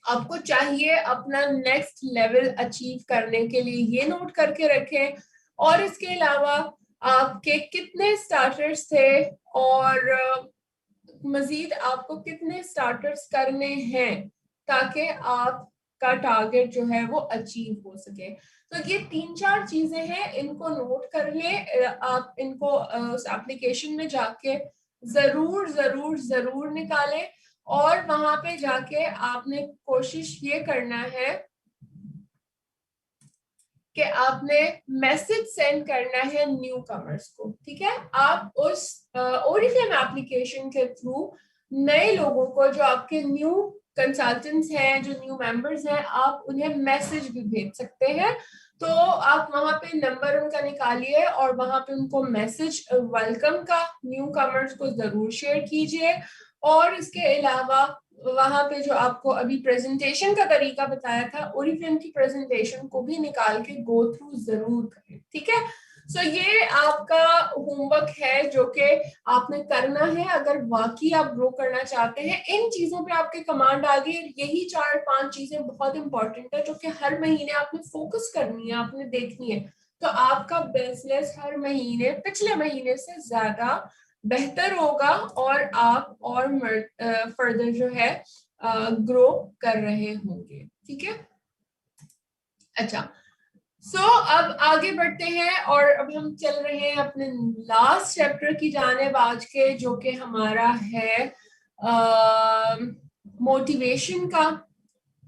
आपको चाहिए अपना नेक्स्ट लेवल अचीव करने के लिए, ये नोट करके रखें। और इसके अलावा आपके कितने स्टार्टर्स थे और मजीद आपको कितने स्टार्टर्स करने हैं, ताकि आपका टारगेट जो है वो अचीव हो सके। तो ये 3-4 चीजें हैं, इनको नोट कर लें। आप इनको उस एप्लीकेशन में जाके जरूर जरूर जरूर निकालें, और वहां पे जाके आपने कोशिश ये करना है कि आपने मैसेज सेंड करना है न्यू कमर्स को, ठीक है। आप उस ओरिफ्लेम एप्लीकेशन के थ्रू नए लोगों को, जो आपके न्यू कंसल्टेंट्स हैं, जो न्यू मेंबर्स हैं, आप उन्हें मैसेज भी भेज सकते हैं। तो आप वहां पे नंबर उनका निकालिए और वहां पे उनको मैसेज वेलकम का न्यू कमर्स को जरूर शेयर कीजिए। और इसके अलावा वहां पे जो आपको अभी प्रेजेंटेशन का तरीका बताया था, ओरिफ्लेम की प्रेजेंटेशन को भी निकाल के गो थ्रू जरूर करें, ठीक है। सो ये आपका होमवर्क है जो कि आपने करना है अगर वाकई आप ग्रो करना चाहते हैं। इन चीजों पे आपके कमांड आ गई, यही 4-5 चीजें बहुत इंपॉर्टेंट है जो कि हर महीने आपने फोकस करनी है, आपने देखनी है। तो आपका बिजनेस हर महीने पिछले महीने से ज्यादा बेहतर होगा और आप और फर्दर जो है ग्रो कर रहे होंगे, ठीक है। अच्छा, अब आगे बढ़ते हैं और अब हम चल रहे हैं अपने लास्ट चैप्टर की जानेब आज के, जो कि हमारा है मोटिवेशन का,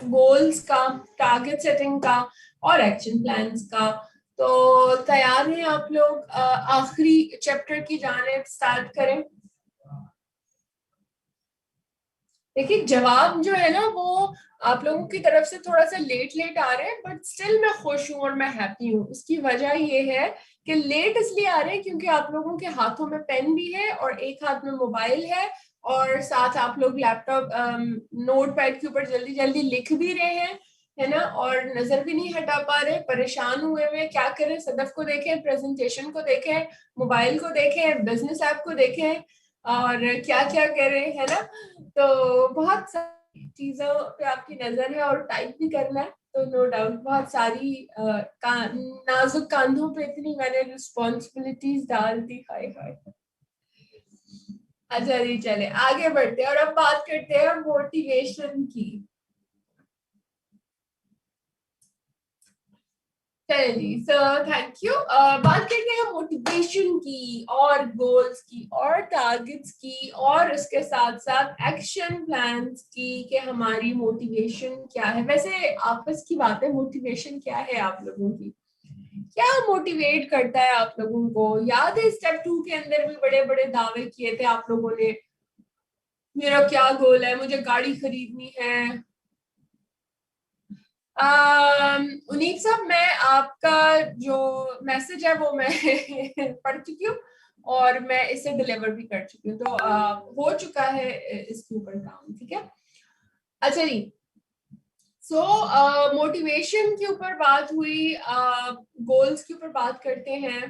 गोल्स का, टारगेट सेटिंग का और एक्शन प्लान्स का। तो तैयार हैं आप लोग आखिरी चैप्टर की जानेब स्टार्ट करें। देखिए जवाब जो है ना वो आप लोगों की तरफ से थोड़ा सा लेट लेट आ रहे हैं, बट स्टिल मैं खुश हूँ और मैं हैप्पी हूँ। उसकी वजह ये है कि लेट इसलिए आ रहे हैं क्योंकि आप लोगों के हाथों में पेन भी है और एक हाथ में मोबाइल है, और साथ आप लोग लैपटॉप नोट पैड के ऊपर जल्दी जल्दी लिख भी रहे हैं, है ना, और नजर भी नहीं हटा पा रहे, परेशान हुए हुए क्या करें, सदफ को देखें, प्रेजेंटेशन को देखें, मोबाइल को देखें, बिजनेस ऐप को देखें, और क्या क्या करें, है ना। तो बहुत सारी चीजों पे आपकी नजर है और टाइप भी करना है, तो नो डाउट बहुत सारी नाजुक कांधों पे इतनी मैंने रिस्पॉन्सिबिलिटीज डाल दी, हाय हाय। अच्छा जी, चले आगे बढ़ते हैं और अब बात करते हैं मोटिवेशन की। चलिए सो थैंक यू। बात करते हैं मोटिवेशन की और गोल्स की और टारगेट्स की और इसके साथ साथ एक्शन प्लान्स की, कि हमारी मोटिवेशन क्या है। वैसे आपस की बात है, मोटिवेशन क्या है आप लोगों की, क्या मोटिवेट करता है आप लोगों को। याद है स्टेप 2 के अंदर भी बड़े बड़े दावे किए थे आप लोगों ने, मेरा क्या गोल है, मुझे गाड़ी खरीदनी है। उनीब साहब, मैं आपका जो मैसेज है वो मैं पढ़ चुकी हूँ और मैं इसे डिलीवर भी कर चुकी हूँ, तो हो चुका है इसके ऊपर काम, ठीक है। अच्छा जी, मोटिवेशन के ऊपर बात हुई, गोल्स के ऊपर बात करते हैं।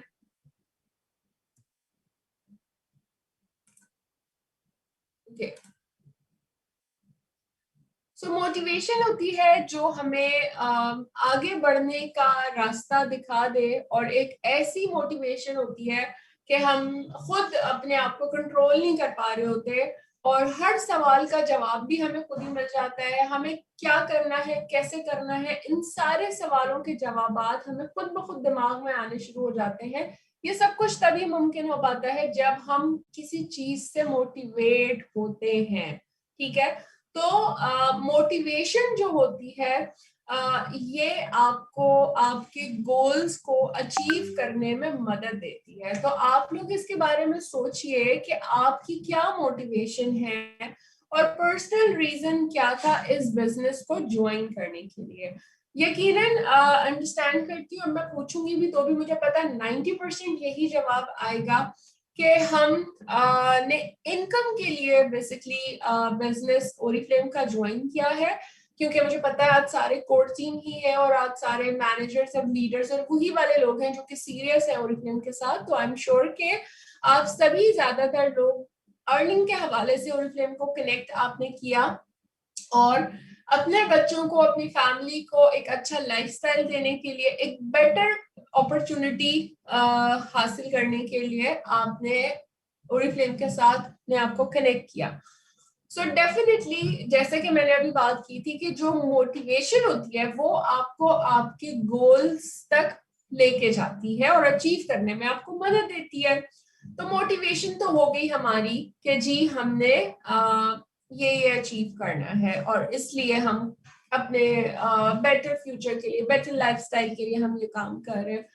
ओके, मोटिवेशन होती है जो हमें आगे बढ़ने का रास्ता दिखा दे, और एक ऐसी मोटिवेशन होती है कि हम खुद अपने आप को कंट्रोल नहीं कर पा रहे होते और हर सवाल का जवाब भी हमें खुद ही मिल जाता है। हमें क्या करना है, कैसे करना है, इन सारे सवालों के जवाबात हमें खुद ब खुद दिमाग में आने शुरू हो जाते हैं। ये सब कुछ तभी मुमकिन हो पाता है जब हम किसी चीज से मोटिवेट होते हैं। ठीक है, तो मोटिवेशन जो होती है ये आपको आपके गोल्स को अचीव करने में मदद देती है। तो आप लोग इसके बारे में सोचिए कि आपकी क्या मोटिवेशन है और पर्सनल रीजन क्या था इस बिजनेस को ज्वाइन करने के लिए। यकीनन अंडरस्टैंड करती हूँ और मैं पूछूंगी भी तो भी मुझे पता 90% यही जवाब आएगा कि हम ने इनकम के लिए बेसिकली बिजनेस ओरिफ्लेम का ज्वाइन किया है, क्योंकि मुझे पता है आज सारे कोर टीम ही है और आज सारे मैनेजर्स और लीडर्स और वही वाले लोग हैं जो कि सीरियस है ओरिफ्लेम के साथ। तो आई एम श्योर कि आप सभी ज्यादातर लोग अर्निंग के हवाले से ओरिफ्लेम को कनेक्ट आपने किया और अपने बच्चों को, अपनी फैमिली को एक अच्छा लाइफस्टाइल देने के लिए, एक बेटर अपॉर्चुनिटी हासिल करने के लिए आपने ओरिफ्लेम के साथ अपने आप को कनेक्ट किया। सो डेफिनेटली जैसे कि मैंने अभी बात की थी कि जो मोटिवेशन होती है वो आपको आपके गोल्स तक लेके जाती है और अचीव करने में आपको मदद देती है। तो मोटिवेशन तो हो गई हमारी कि जी हमने ये अचीव करना है और इसलिए हम अपने बेटर फ्यूचर के लिए, बेटर लाइफस्टाइल के लिए हम ये काम कर रहे हैं।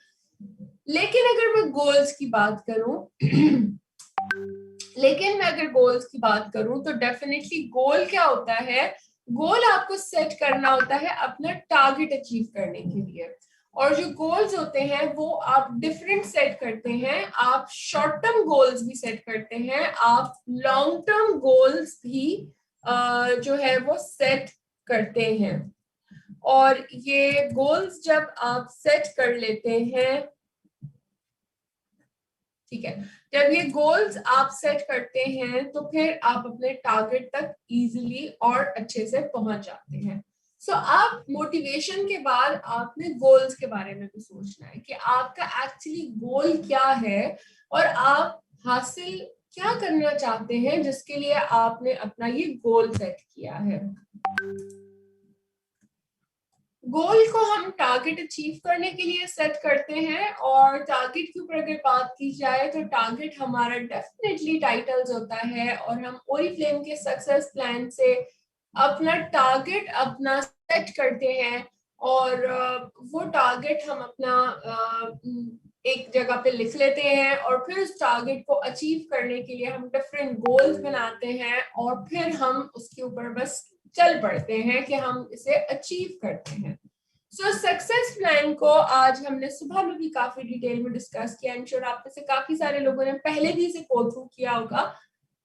लेकिन अगर मैं गोल्स की बात करूं तो डेफिनेटली गोल क्या होता है? गोल आपको सेट करना होता है अपना टारगेट अचीव करने के लिए। और जो गोल्स होते हैं वो आप डिफरेंट सेट करते हैं। आप शॉर्ट टर्म गोल्स भी सेट करते हैं, आप लॉन्ग टर्म गोल्स भी जो है वो सेट करते हैं। और ये गोल्स जब आप सेट कर लेते हैं, ठीक है, जब ये गोल्स आप सेट करते हैं तो फिर आप अपने टारगेट तक इजीली और अच्छे से पहुंच जाते हैं। सो आप मोटिवेशन के बाद आपने गोल्स के बारे में भी सोचना है कि आपका एक्चुअली गोल क्या है और आप हासिल क्या करना चाहते हैं जिसके लिए आपने अपना ये गोल सेट किया है। गोल को हम टारगेट अचीव करने के लिए सेट करते हैं और टारगेट के ऊपर अगर बात की जाए तो टारगेट हमारा डेफिनेटली टाइटल्स होता है और हम ओरिफ्लेम के सक्सेस प्लान से अपना टारगेट अपना सेट करते हैं और वो टारगेट हम अपना एक जगह पे लिख लेते हैं और फिर उस टारगेट को अचीव करने के लिए हम डिफरेंट गोल्स बनाते हैं और फिर हम उसके ऊपर बस चल पड़ते हैं कि हम इसे अचीव करते हैं। सो सक्सेस प्लान को आज हमने सुबह में भी काफी डिटेल में डिस्कस किया। इंश्योर आप में से काफी सारे लोगों ने पहले भी इसे गो थ्रू किया होगा।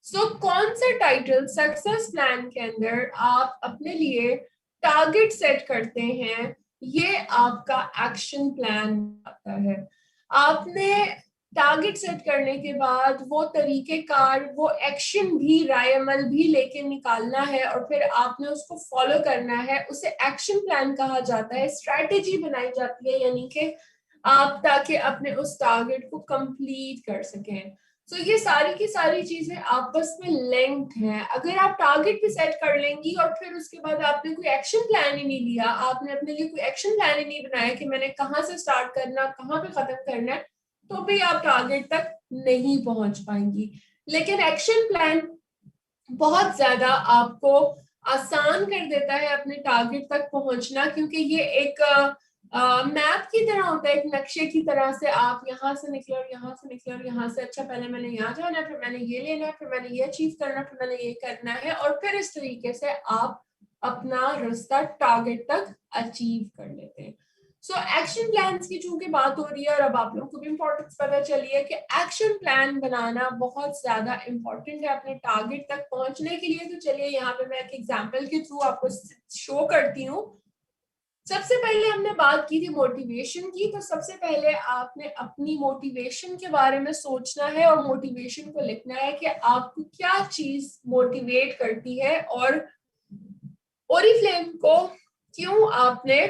सो कौन सा टाइटल सक्सेस प्लान के अंदर आप अपने लिए टारगेट सेट करते हैं, ये आपका एक्शन प्लान आता है। आपने टारगेट सेट करने के बाद वो तरीकेकार, वो एक्शन भी, रायमल भी लेके निकालना है और फिर आपने उसको फॉलो करना है। उसे एक्शन प्लान कहा जाता है, स्ट्रैटेजी बनाई जाती है, यानी कि आप ताकि अपने उस टारगेट को कंप्लीट कर सकें। तो ये सारी की सारी चीजें आपस में लिंक्ड हैं। अगर आप टारगेट भी सेट कर लेंगी और फिर उसके बाद आपने कोई एक्शन प्लान ही नहीं लिया, आपने अपने लिए कोई एक्शन प्लान ही नहीं बनाया कि मैंने कहाँ से स्टार्ट करना, कहाँ पे खत्म करना है, तो भी आप टारगेट तक नहीं पहुंच पाएंगी। लेकिन एक्शन प्लान बहुत ज्यादा आपको आसान कर देता है अपने टारगेट तक पहुंचना, क्योंकि ये एक मैप की तरह होता है, एक नक्शे की तरह से। आप यहाँ से निकले और यहाँ से निकले और यहाँ से, अच्छा पहले मैंने यहाँ जाना है, फिर मैंने ये लेना है, फिर मैंने ये अचीव करना है, फिर मैंने ये करना है, और फिर इस तरीके से आप अपना रास्ता टारगेट तक अचीव कर लेते हैं। सो एक्शन प्लान्स की चूंकि बात हो रही है और अब आप लोगों को भी इम्पोर्टेंस पता चली है कि एक्शन प्लान बनाना बहुत ज्यादा इम्पोर्टेंट है अपने टारगेट तक पहुंचने के लिए। तो चलिए यहाँ पे मैं एक एग्जांपल के थ्रू आपको शो करती हूँ। सबसे पहले हमने बात की थी मोटिवेशन की, तो सबसे पहले आपने अपनी मोटिवेशन के बारे में सोचना है और मोटिवेशन को लिखना है कि आपको क्या चीज मोटिवेट करती है और ओरिफ्लेम को क्यों आपने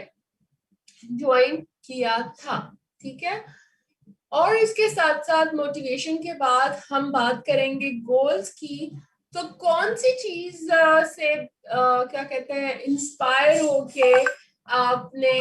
ज्वाइन किया था। ठीक है, और इसके साथ साथ मोटिवेशन के बाद हम बात करेंगे गोल्स की। तो कौन सी चीज से क्या कहते हैं इंस्पायर होके आपने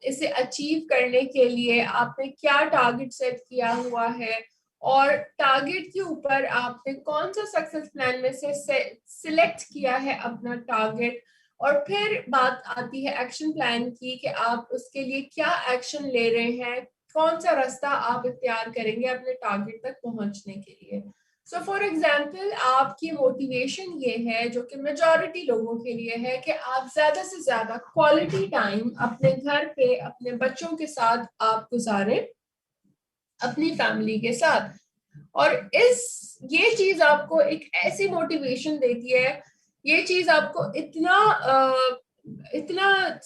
इसे अचीव करने के लिए आपने क्या टारगेट सेट किया हुआ है, और टारगेट के ऊपर आपने कौन सा सक्सेस प्लान में से सिलेक्ट किया है अपना टारगेट। और फिर बात आती है एक्शन प्लान की कि आप उसके लिए क्या एक्शन ले रहे हैं, कौन सा रास्ता आप इख्तियार करेंगे अपने टारगेट तक पहुंचने के लिए। सो फॉर एग्जाम्पल आपकी मोटिवेशन ये है, जो कि मेजॉरिटी लोगों के लिए है, कि आप ज्यादा से ज्यादा क्वालिटी टाइम अपने घर पे अपने बच्चों के साथ आप गुजारें, अपनी फैमिली के साथ। और ये चीज आपको एक ऐसी मोटिवेशन देती है, ये चीज आपको इतना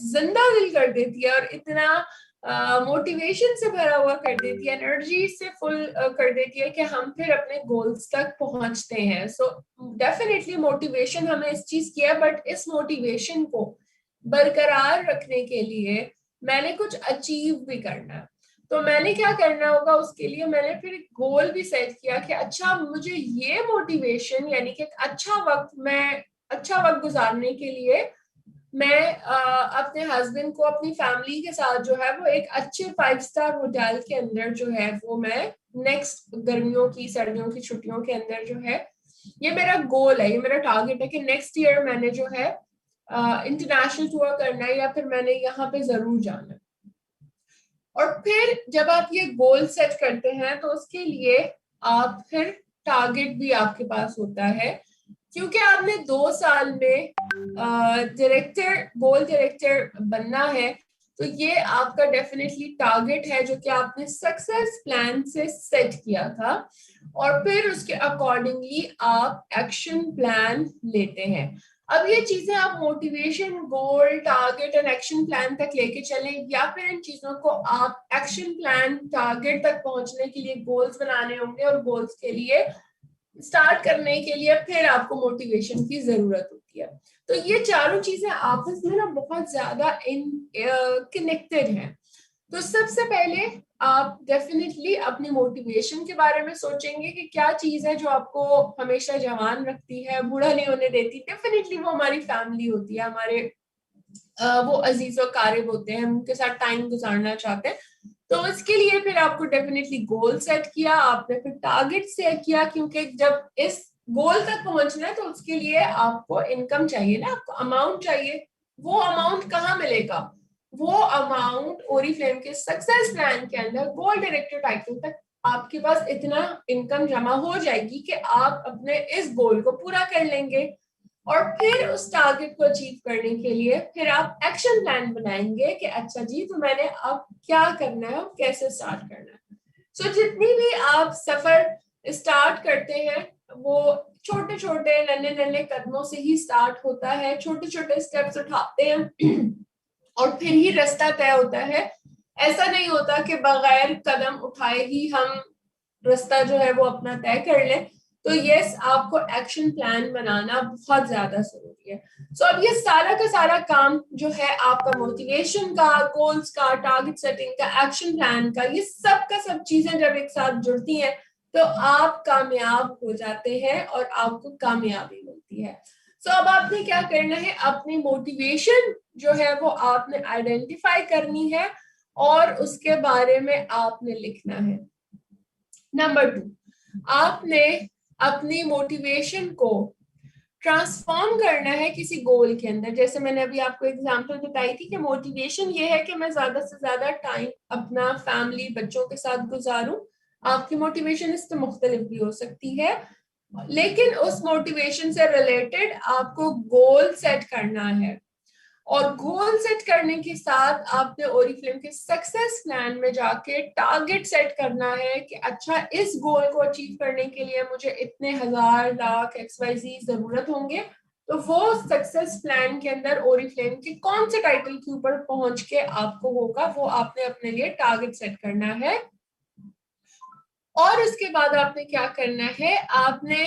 जिंदा दिल कर देती है और इतना मोटिवेशन से भरा हुआ कर देती है, एनर्जी से फुल कर देती है कि हम फिर अपने गोल्स तक पहुंचते हैं। सो डेफिनेटली मोटिवेशन हमें इस चीज की है, बट इस मोटिवेशन को बरकरार रखने के लिए मैंने कुछ अचीव भी करना है। तो मैंने क्या करना होगा, उसके लिए मैंने फिर एक गोल भी सेट किया कि अच्छा मुझे ये मोटिवेशन यानी कि अच्छा वक्त गुजारने के लिए मैं अपने हस्बैंड को अपनी फैमिली के साथ जो है वो एक अच्छे 5 स्टार होटल के अंदर जो है वो मैं नेक्स्ट गर्मियों की सर्दियों की छुट्टियों के अंदर जो है, ये मेरा गोल है, ये मेरा टारगेट है कि नेक्स्ट ईयर मैंने जो है इंटरनेशनल टूर करना है या फिर मैंने यहाँ पे जरूर जाना है। और फिर जब आप ये गोल सेट करते हैं तो उसके लिए आप फिर टारगेट भी आपके पास होता है, क्योंकि आपने 2 साल में गोल डायरेक्टर बनना है। तो ये आपका डेफिनेटली टारगेट है जो कि आपने सक्सेस प्लान से सेट किया था, और फिर उसके अकॉर्डिंगली आप एक्शन प्लान लेते हैं। अब ये चीजें आप motivation, goal, target and action plan तक लेके चलें, या फिर इन चीजों को आप एक्शन प्लान, टारगेट तक पहुंचने के लिए गोल्स बनाने होंगे, और गोल्स के लिए स्टार्ट करने के लिए फिर आपको मोटिवेशन की जरूरत होती है। तो ये चारों चीजें आपस में ना बहुत ज्यादा कनेक्टेड हैं। तो सबसे पहले आप डेफिनेटली अपनी मोटिवेशन के बारे में सोचेंगे कि क्या चीज है जो आपको हमेशा जवान रखती है, बूढ़ा नहीं होने देती। डेफिनेटली वो हमारी फैमिली होती है, हमारे वो अजीज और कारिब होते हैं, हम उनके साथ टाइम गुजारना चाहते हैं। तो इसके लिए फिर आपको डेफिनेटली गोल सेट किया, आपने फिर टारगेट सेट किया, क्योंकि जब इस गोल तक पहुंचना है तो उसके लिए आपको इनकम चाहिए ना, आपको अमाउंट चाहिए। वो अमाउंट कहाँ मिलेगा? वो अमाउंट ओरिफ्लेम के सक्सेस प्लान के अंदर गोल डायरेक्टर टाइटल तक आपके पास इतना इनकम जमा हो जाएगी कि आप अपने इस गोल को पूरा कर लेंगे। और फिर उस टारगेट को अचीव करने के लिए फिर आप एक्शन प्लान बनाएंगे कि अच्छा जी तो मैंने अब क्या करना है और कैसे स्टार्ट करना है। सो जितनी भी आप सफर स्टार्ट करते हैं वो छोटे छोटे नन्हे नन्हे कदमों से ही स्टार्ट होता है, छोटे छोटे स्टेप्स उठाते हैं और फिर ही रास्ता तय होता है। ऐसा नहीं होता कि बगैर कदम उठाए ही हम रास्ता जो है वो अपना तय कर लें। तो यस, आपको एक्शन प्लान बनाना बहुत ज्यादा जरूरी है। सो अब ये सारा का सारा काम जो है आपका मोटिवेशन का, गोल्स का, टारगेट सेटिंग का, एक्शन प्लान का, ये सब का सब चीजें जब एक साथ जुड़ती हैं तो आप कामयाब हो जाते हैं और आपको कामयाबी मिलती है। सो अब आपने क्या करना है, अपनी मोटिवेशन जो है वो आपने आइडेंटिफाई करनी है और उसके बारे में आपने लिखना है। नंबर 2, आपने अपनी मोटिवेशन को ट्रांसफॉर्म करना है किसी गोल के अंदर। जैसे मैंने अभी आपको एग्जांपल बताई थी कि मोटिवेशन ये है कि मैं ज्यादा से ज्यादा टाइम अपना फैमिली, बच्चों के साथ गुजारूं। आपकी मोटिवेशन इससे मुख्तलिफ भी हो सकती है, लेकिन उस मोटिवेशन से रिलेटेड आपको गोल सेट करना है। और गोल सेट करने के साथ आपने ओरिफ्लेम के सक्सेस प्लान में जाके टारगेट सेट करना है कि अच्छा इस गोल को अचीव करने के लिए मुझे इतने हजार लाख XYZ जरूरत होंगे। तो वो सक्सेस प्लान के अंदर ओरिफ्लेम के कौन से टाइटल के ऊपर पहुंच के आपको होगा, वो आपने अपने लिए टारगेट सेट करना है। और उसके बाद आपने क्या करना है, आपने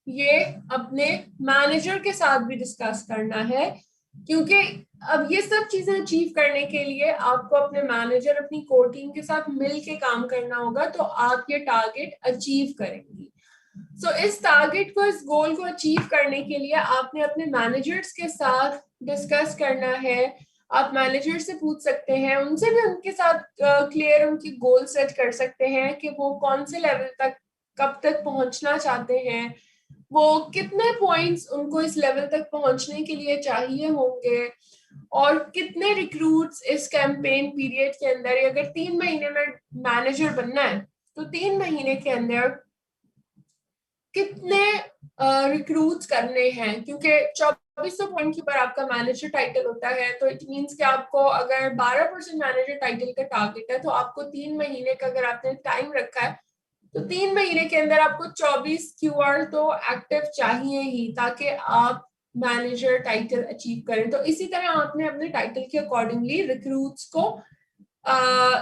ये अपने मैनेजर के साथ भी डिस्कस करना है क्योंकि अब ये सब चीजें अचीव करने के लिए आपको अपने मैनेजर, अपनी कोर टीम के साथ मिल के काम करना होगा, तो आप ये टारगेट अचीव करेंगी। सो इस टारगेट को, इस गोल को अचीव करने के लिए आपने अपने मैनेजर्स के साथ डिस्कस करना है। आप मैनेजर से पूछ सकते हैं, उनसे भी उनके साथ क्लियर उनकी गोल सेट कर सकते हैं कि वो कौन से लेवल तक, कब तक पहुंचना चाहते हैं, वो कितने पॉइंट्स उनको इस लेवल तक पहुंचने के लिए चाहिए होंगे, और कितने रिक्रूट्स इस कैंपेन पीरियड के अंदर, अगर 3 महीने में मैनेजर बनना है तो 3 महीने के अंदर कितने रिक्रूट्स करने हैं। क्योंकि 2400 पॉइंट के ऊपर आपका मैनेजर टाइटल होता है, तो इट मींस कि आपको अगर 12% मैनेजर टाइटल का टारगेट है, तो आपको 3 महीने का अगर आपने टाइम रखा है, तो 3 महीने के अंदर आपको 24 क्यूआर तो एक्टिव चाहिए ही, ताकि आप मैनेजर टाइटल अचीव करें। तो इसी तरह आपने अपने टाइटल के अकॉर्डिंगली रिक्रूट्स को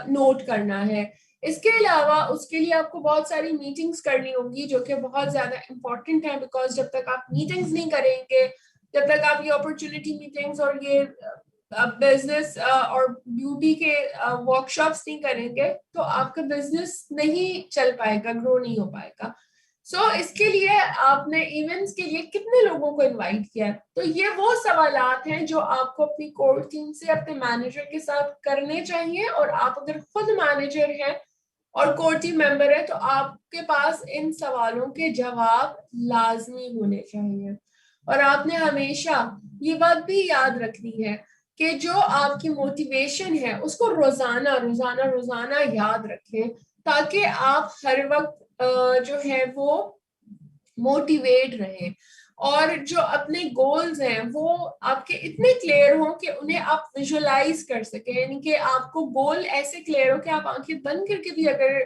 नोट करना है। इसके अलावा उसके लिए आपको बहुत सारी मीटिंग्स करनी होंगी, जो कि बहुत ज्यादा इंपॉर्टेंट है, बिकॉज जब तक आप मीटिंग्स नहीं करेंगे, जब तक आप ये अपॉर्चुनिटी मीटिंग्स और ये बिजनेस और ब्यूटी के वर्कशॉप्स नहीं करेंगे, तो आपका बिजनेस नहीं चल पाएगा, ग्रो नहीं हो पाएगा। इसके लिए आपने इवेंट्स के लिए कितने लोगों को इनवाइट किया है, तो ये वो सवालात हैं जो आपको अपनी कोर टीम से, अपने मैनेजर के साथ करने चाहिए। और आप अगर खुद मैनेजर हैं और कोर टीम मेंबर है, तो आपके पास इन सवालों के जवाब लाजमी होने चाहिए। और आपने हमेशा ये बात भी याद रखनी है कि जो आपकी मोटिवेशन है उसको रोजाना रोजाना रोजाना याद रखें, ताकि आप हर वक्त जो है वो मोटिवेट रहे, और जो अपने गोल्स हैं वो आपके इतने क्लियर हो कि उन्हें आप विजुअलाइज कर सके। यानी कि आपको गोल ऐसे क्लियर हो कि आप आंखें बंद करके भी अगर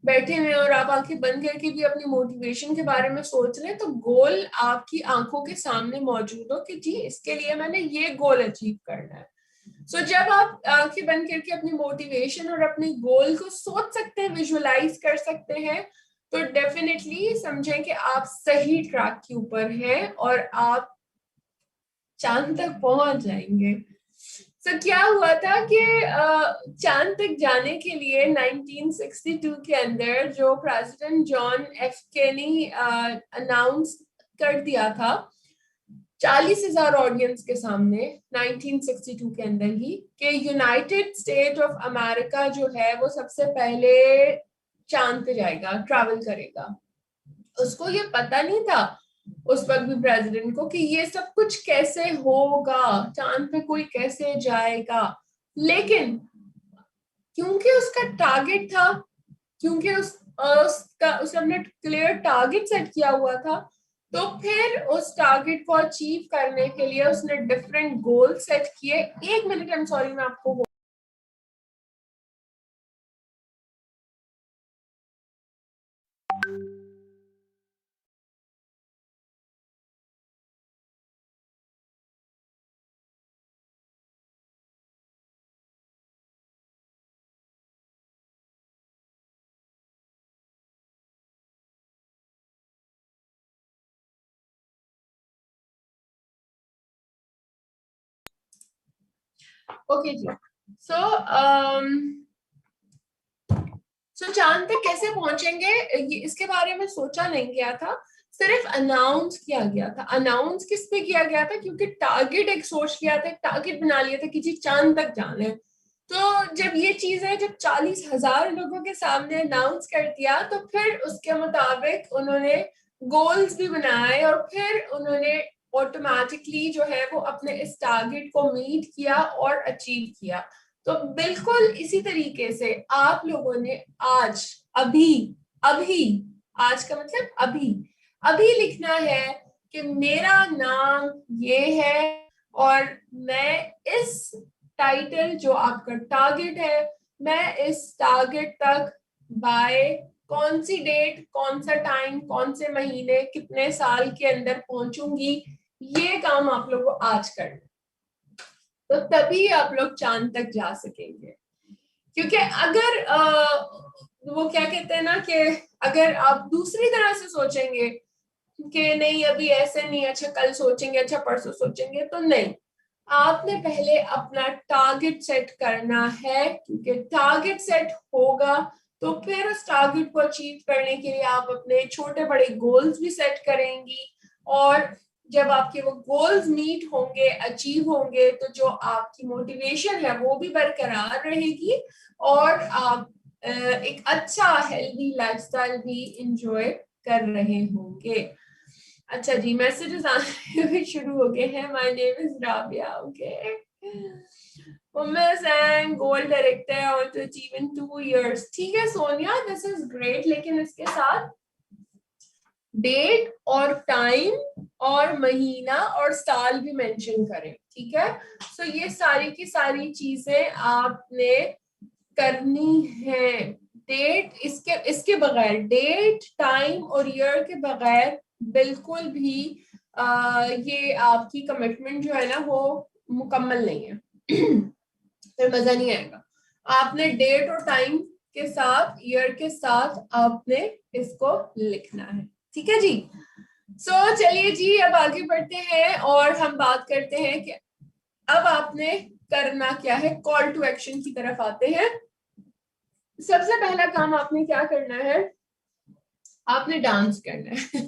बैठे हुए और आप आंखें बंद करके भी अपनी मोटिवेशन के बारे में सोच रहे हैं, तो गोल आपकी आंखों के सामने मौजूद हो कि जी इसके लिए मैंने ये गोल अचीव करना है। जब आप आंखें बंद करके अपनी मोटिवेशन और अपने गोल को सोच सकते हैं, विजुअलाइज कर सकते हैं, तो डेफिनेटली समझें कि आप सही ट्रैक के ऊपर हैं और आप चांद तक पहुंच जाएंगे। क्या हुआ था कि चांद तक जाने के लिए 1962 के अंदर जो प्रेसिडेंट जॉन एफ केनी अनाउंस कर दिया था 40,000 ऑडियंस के सामने 1962 के अंदर ही, कि यूनाइटेड स्टेट ऑफ अमेरिका जो है वो सबसे पहले चांद पे जाएगा, ट्रैवल करेगा। उसको ये पता नहीं था उस वक्त भी प्रेसिडेंट को कि ये सब कुछ कैसे होगा, चांद पे कोई कैसे जाएगा। लेकिन क्योंकि उसका टारगेट था, क्योंकि उसने अपने क्लियर टारगेट सेट किया हुआ था, तो फिर उस टारगेट को अचीव करने के लिए उसने डिफरेंट गोल सेट किए। 1 मिनट, आई एम सॉरी, मैं आपको ओके जी। सो चांद तक कैसे पहुंचेंगे इसके बारे में सोचा नहीं गया था, सिर्फ अनाउंस किया गया था। अनाउंस किस पे किया गया था? क्योंकि टारगेट एक सोच लिया था, एक टारगेट बना लिया था कि जी चांद तक जाना है। तो जब ये चीज है, जब 40,000 लोगों के सामने अनाउंस कर दिया, तो फिर उसके मुताबिक उन्होंने गोल्स भी बनाए, और फिर उन्होंने ऑटोमेटिकली जो है वो अपने इस टारगेट को मीट किया और अचीव किया। तो बिल्कुल इसी तरीके से आप लोगों ने आज, अभी अभी, आज का मतलब अभी अभी लिखना है कि मेरा नाम ये है, और मैं इस टाइटल जो आपका टारगेट है, मैं इस टारगेट तक बाय कौन सी डेट, कौन सा टाइम, कौन से महीने, कितने साल के अंदर पहुंचूंगी, ये काम आप लोगों को आज करना। तो तभी आप लोग चांद तक जा सकेंगे। क्योंकि अगर वो क्या कहते हैं ना, कि अगर आप दूसरी तरह से सोचेंगे कि नहीं अभी ऐसे नहीं, अच्छा कल सोचेंगे, अच्छा परसों सोचेंगे, तो नहीं। आपने पहले अपना टारगेट सेट करना है, क्योंकि टारगेट सेट होगा तो फिर उस टारगेट को अचीव करने के लिए आप अपने छोटे बड़े गोल्स भी सेट करेंगी, और जब आपके वो गोल्स मीट होंगे, अचीव होंगे, तो जो आपकी मोटिवेशन है वो भी बरकरार रहेगी और आप एक अच्छा हेल्दी लाइफस्टाइल भी इंजॉय कर रहे होंगे। अच्छा जी, मैसेजेस आने शुरू हो गए हैं। My name is Rabia, okay. And gold director और टू अचीव इन 2 years। ठीक है सोनिया, दिस इज ग्रेट, लेकिन इसके साथ डेट और टाइम और महीना और साल भी मेंशन करें, ठीक है। सो ये सारी की सारी चीजें आपने करनी है। डेट, इसके इसके बगैर, डेट टाइम और ईयर के बगैर बिल्कुल भी ये आपकी कमिटमेंट जो है ना वो मुकम्मल नहीं है। फिर मजा नहीं आएगा। आपने डेट और टाइम के साथ, ईयर के साथ आपने इसको लिखना है, ठीक है जी। चलिए जी, अब आगे बढ़ते हैं और हम बात करते हैं कि अब आपने करना क्या है। कॉल टू एक्शन की तरफ आते हैं। सबसे पहला काम आपने क्या करना है, आपने डांस करना है।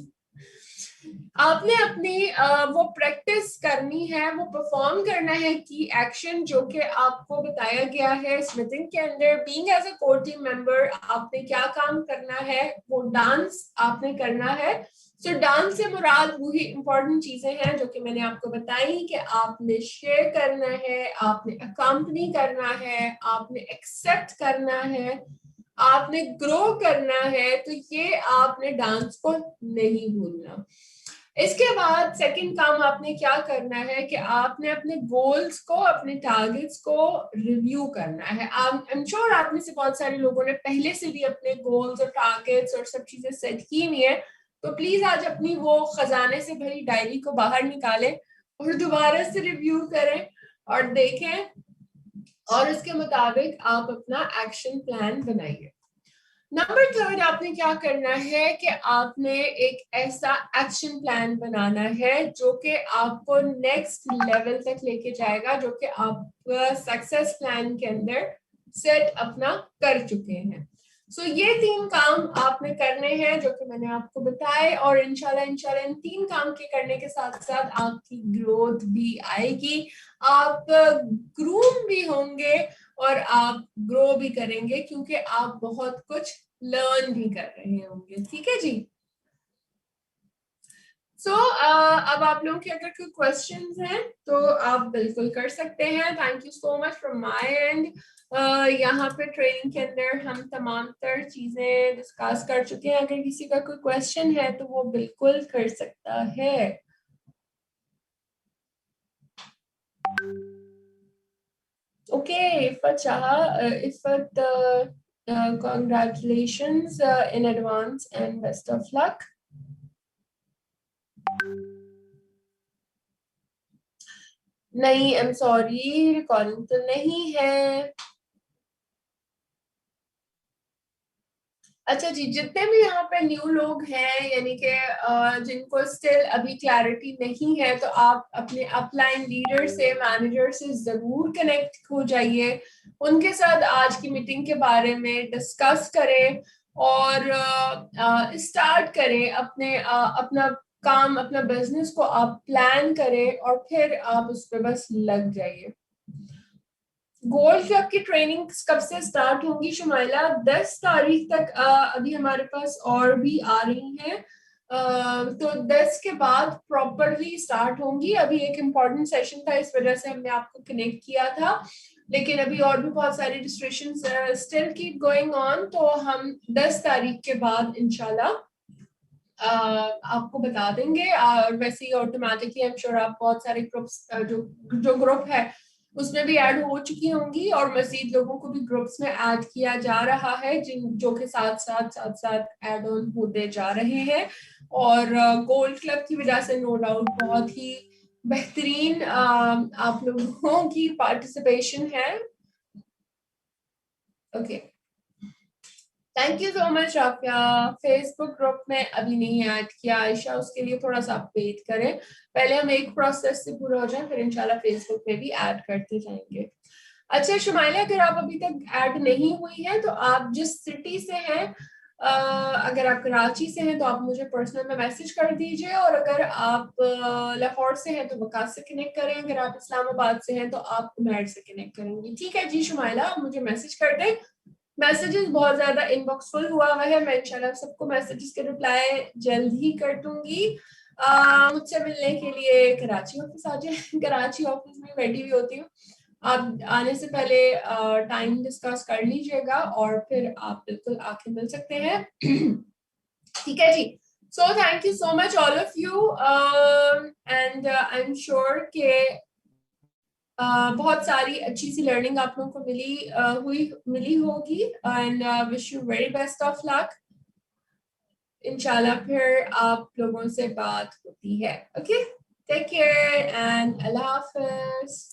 आपने अपनी वो प्रैक्टिस करनी है, वो परफॉर्म करना है कि एक्शन जो कि आपको बताया गया है इस मीटिंग के अंदर, being as a core team member आपने क्या काम करना है, वो डांस आपने करना है। डांस से मुराद वही इंपॉर्टेंट चीजें हैं जो कि मैंने आपको बताई कि आपने शेयर करना है, आपने अकम्पनी करना है, आपने एक्सेप्ट करना है, आपने ग्रो करना है। तो ये आपने डांस को नहीं भूलना। इसके बाद सेकंड काम आपने क्या करना है कि आपने अपने गोल्स को, अपने टारगेट्स को रिव्यू करना है। आई एम श्योर आप में से बहुत सारे लोगों ने पहले से भी अपने गोल्स और टारगेट्स और सब चीजें सेट की हुई है। तो प्लीज आज अपनी वो खजाने से भरी डायरी को बाहर निकालें और दोबारा से रिव्यू करें और देखें, और उसके मुताबिक आप अपना एक्शन प्लान बनाइए। नंबर थर्ड आपने क्या करना है कि आपने एक ऐसा एक्शन प्लान बनाना है जो कि आपको नेक्स्ट लेवल तक लेके जाएगा, जो कि आप सक्सेस प्लान के अंदर सेट अपना कर चुके हैं। ये 3 काम आपने करने हैं जो कि मैंने आपको बताए, और इंशाल्लाह इंशाल्लाह इन 3 काम के करने के साथ साथ आपकी ग्रोथ भी आएगी, आप ग्रूम भी होंगे और आप ग्रो भी करेंगे, क्योंकि आप बहुत कुछ लर्न भी कर रहे होंगे, ठीक है जी। अब आप लोगों के अगर कोई क्वेश्चंस हैं तो आप बिल्कुल कर सकते हैं। Thank you so much from my and. यहाँ पे ट्रेनिंग के अंदर हम तमाम तर चीजें डिस्कस कर चुके हैं। अगर किसी का कोई क्वेश्चन है तो वो बिल्कुल कर सकता है। Okay, Ifat Shah, Ifat, congratulations in advance and best of luck. नहीं, आई एम सॉरी, रिकॉर्डिंग तो नहीं है। अच्छा जी, जितने भी यहाँ पे न्यू लोग हैं, यानी कि जिनको स्टिल अभी क्लैरिटी नहीं है, तो आप अपने अपलाइन लीडर से, मैनेजर से जरूर कनेक्ट हो जाइए, उनके साथ आज की मीटिंग के बारे में डिस्कस करें और स्टार्ट करें अपने अपना काम, अपना बिजनेस को आप प्लान करें और फिर आप उस पर बस लग जाइए। गोल्ड क्लब की ट्रेनिंग कब से स्टार्ट होंगी शुमाइला? 10 तारीख तक अभी हमारे पास और भी आ रही हैं, तो 10 के बाद प्रॉपरली स्टार्ट होंगी। अभी एक इम्पॉर्टेंट सेशन था, इस वजह से हमने आपको कनेक्ट किया था, लेकिन अभी और भी बहुत सारी registration still keep going on. तो हम 10 तारीख के बाद इंशाल्लाह आपको बता देंगे। और वैसे ही ऑटोमेटिकली आई एम श्योर आप बहुत सारे ग्रुप्स, जो ग्रुप है उसमें भी ऐड हो चुकी होंगी, और मजीद लोगों को भी ग्रुप्स में ऐड किया जा रहा है, जिन जो के साथ साथ ऐड ऑन होते जा रहे हैं। और गोल्ड क्लब की वजह से नो डाउट बहुत ही बेहतरीन आप लोगों की पार्टिसिपेशन है। Okay, thank you so much Rafia. Facebook group में अभी नहीं ऐड किया आयशा, उसके लिए थोड़ा सा आप वेट करें, पहले हम एक प्रोसेस से पूरा हो जाए, फिर इंशाल्लाह फेसबुक में भी ऐड करते जाएंगे। अच्छा शुमाइला, अगर आप अभी तक ऐड नहीं हुई है तो आप जिस सिटी से हैं, अगर आप कराची से हैं तो आप मुझे पर्सनल में मैसेज कर दीजिए, और अगर आप लाहौर से हैं तो वकास से कनेक्ट करें, अगर आप इस्लामाबाद से हैं तो आप उमैर से कनेक्ट करेंगे। ठीक है जी शुमाइला, आप मुझे मैसेज कर दें। मैसेजेस बहुत ज्यादा इनबॉक्स फुल हुआ है, मैं इंशाल्लाह सबको मैसेजेस के रिप्लाई जल्द ही कर दूंगी। मुझसे मिलने के लिए कराची ऑफिस आ जाए, कराची ऑफिस में बैठी हुई होती हूँ। आप आने से पहले टाइम डिस्कस कर लीजिएगा और फिर आप बिल्कुल आके मिल सकते हैं। ठीक है जी। So thank you so much all of you, and I am sure के बहुत सारी अच्छी सी लर्निंग आप लोगों को मिली होगी, and wish you very best of luck. इंशाल्लाह फिर आप लोगों से बात होती है। ओके, टेक केयर एंड अल्लाह हाफिज।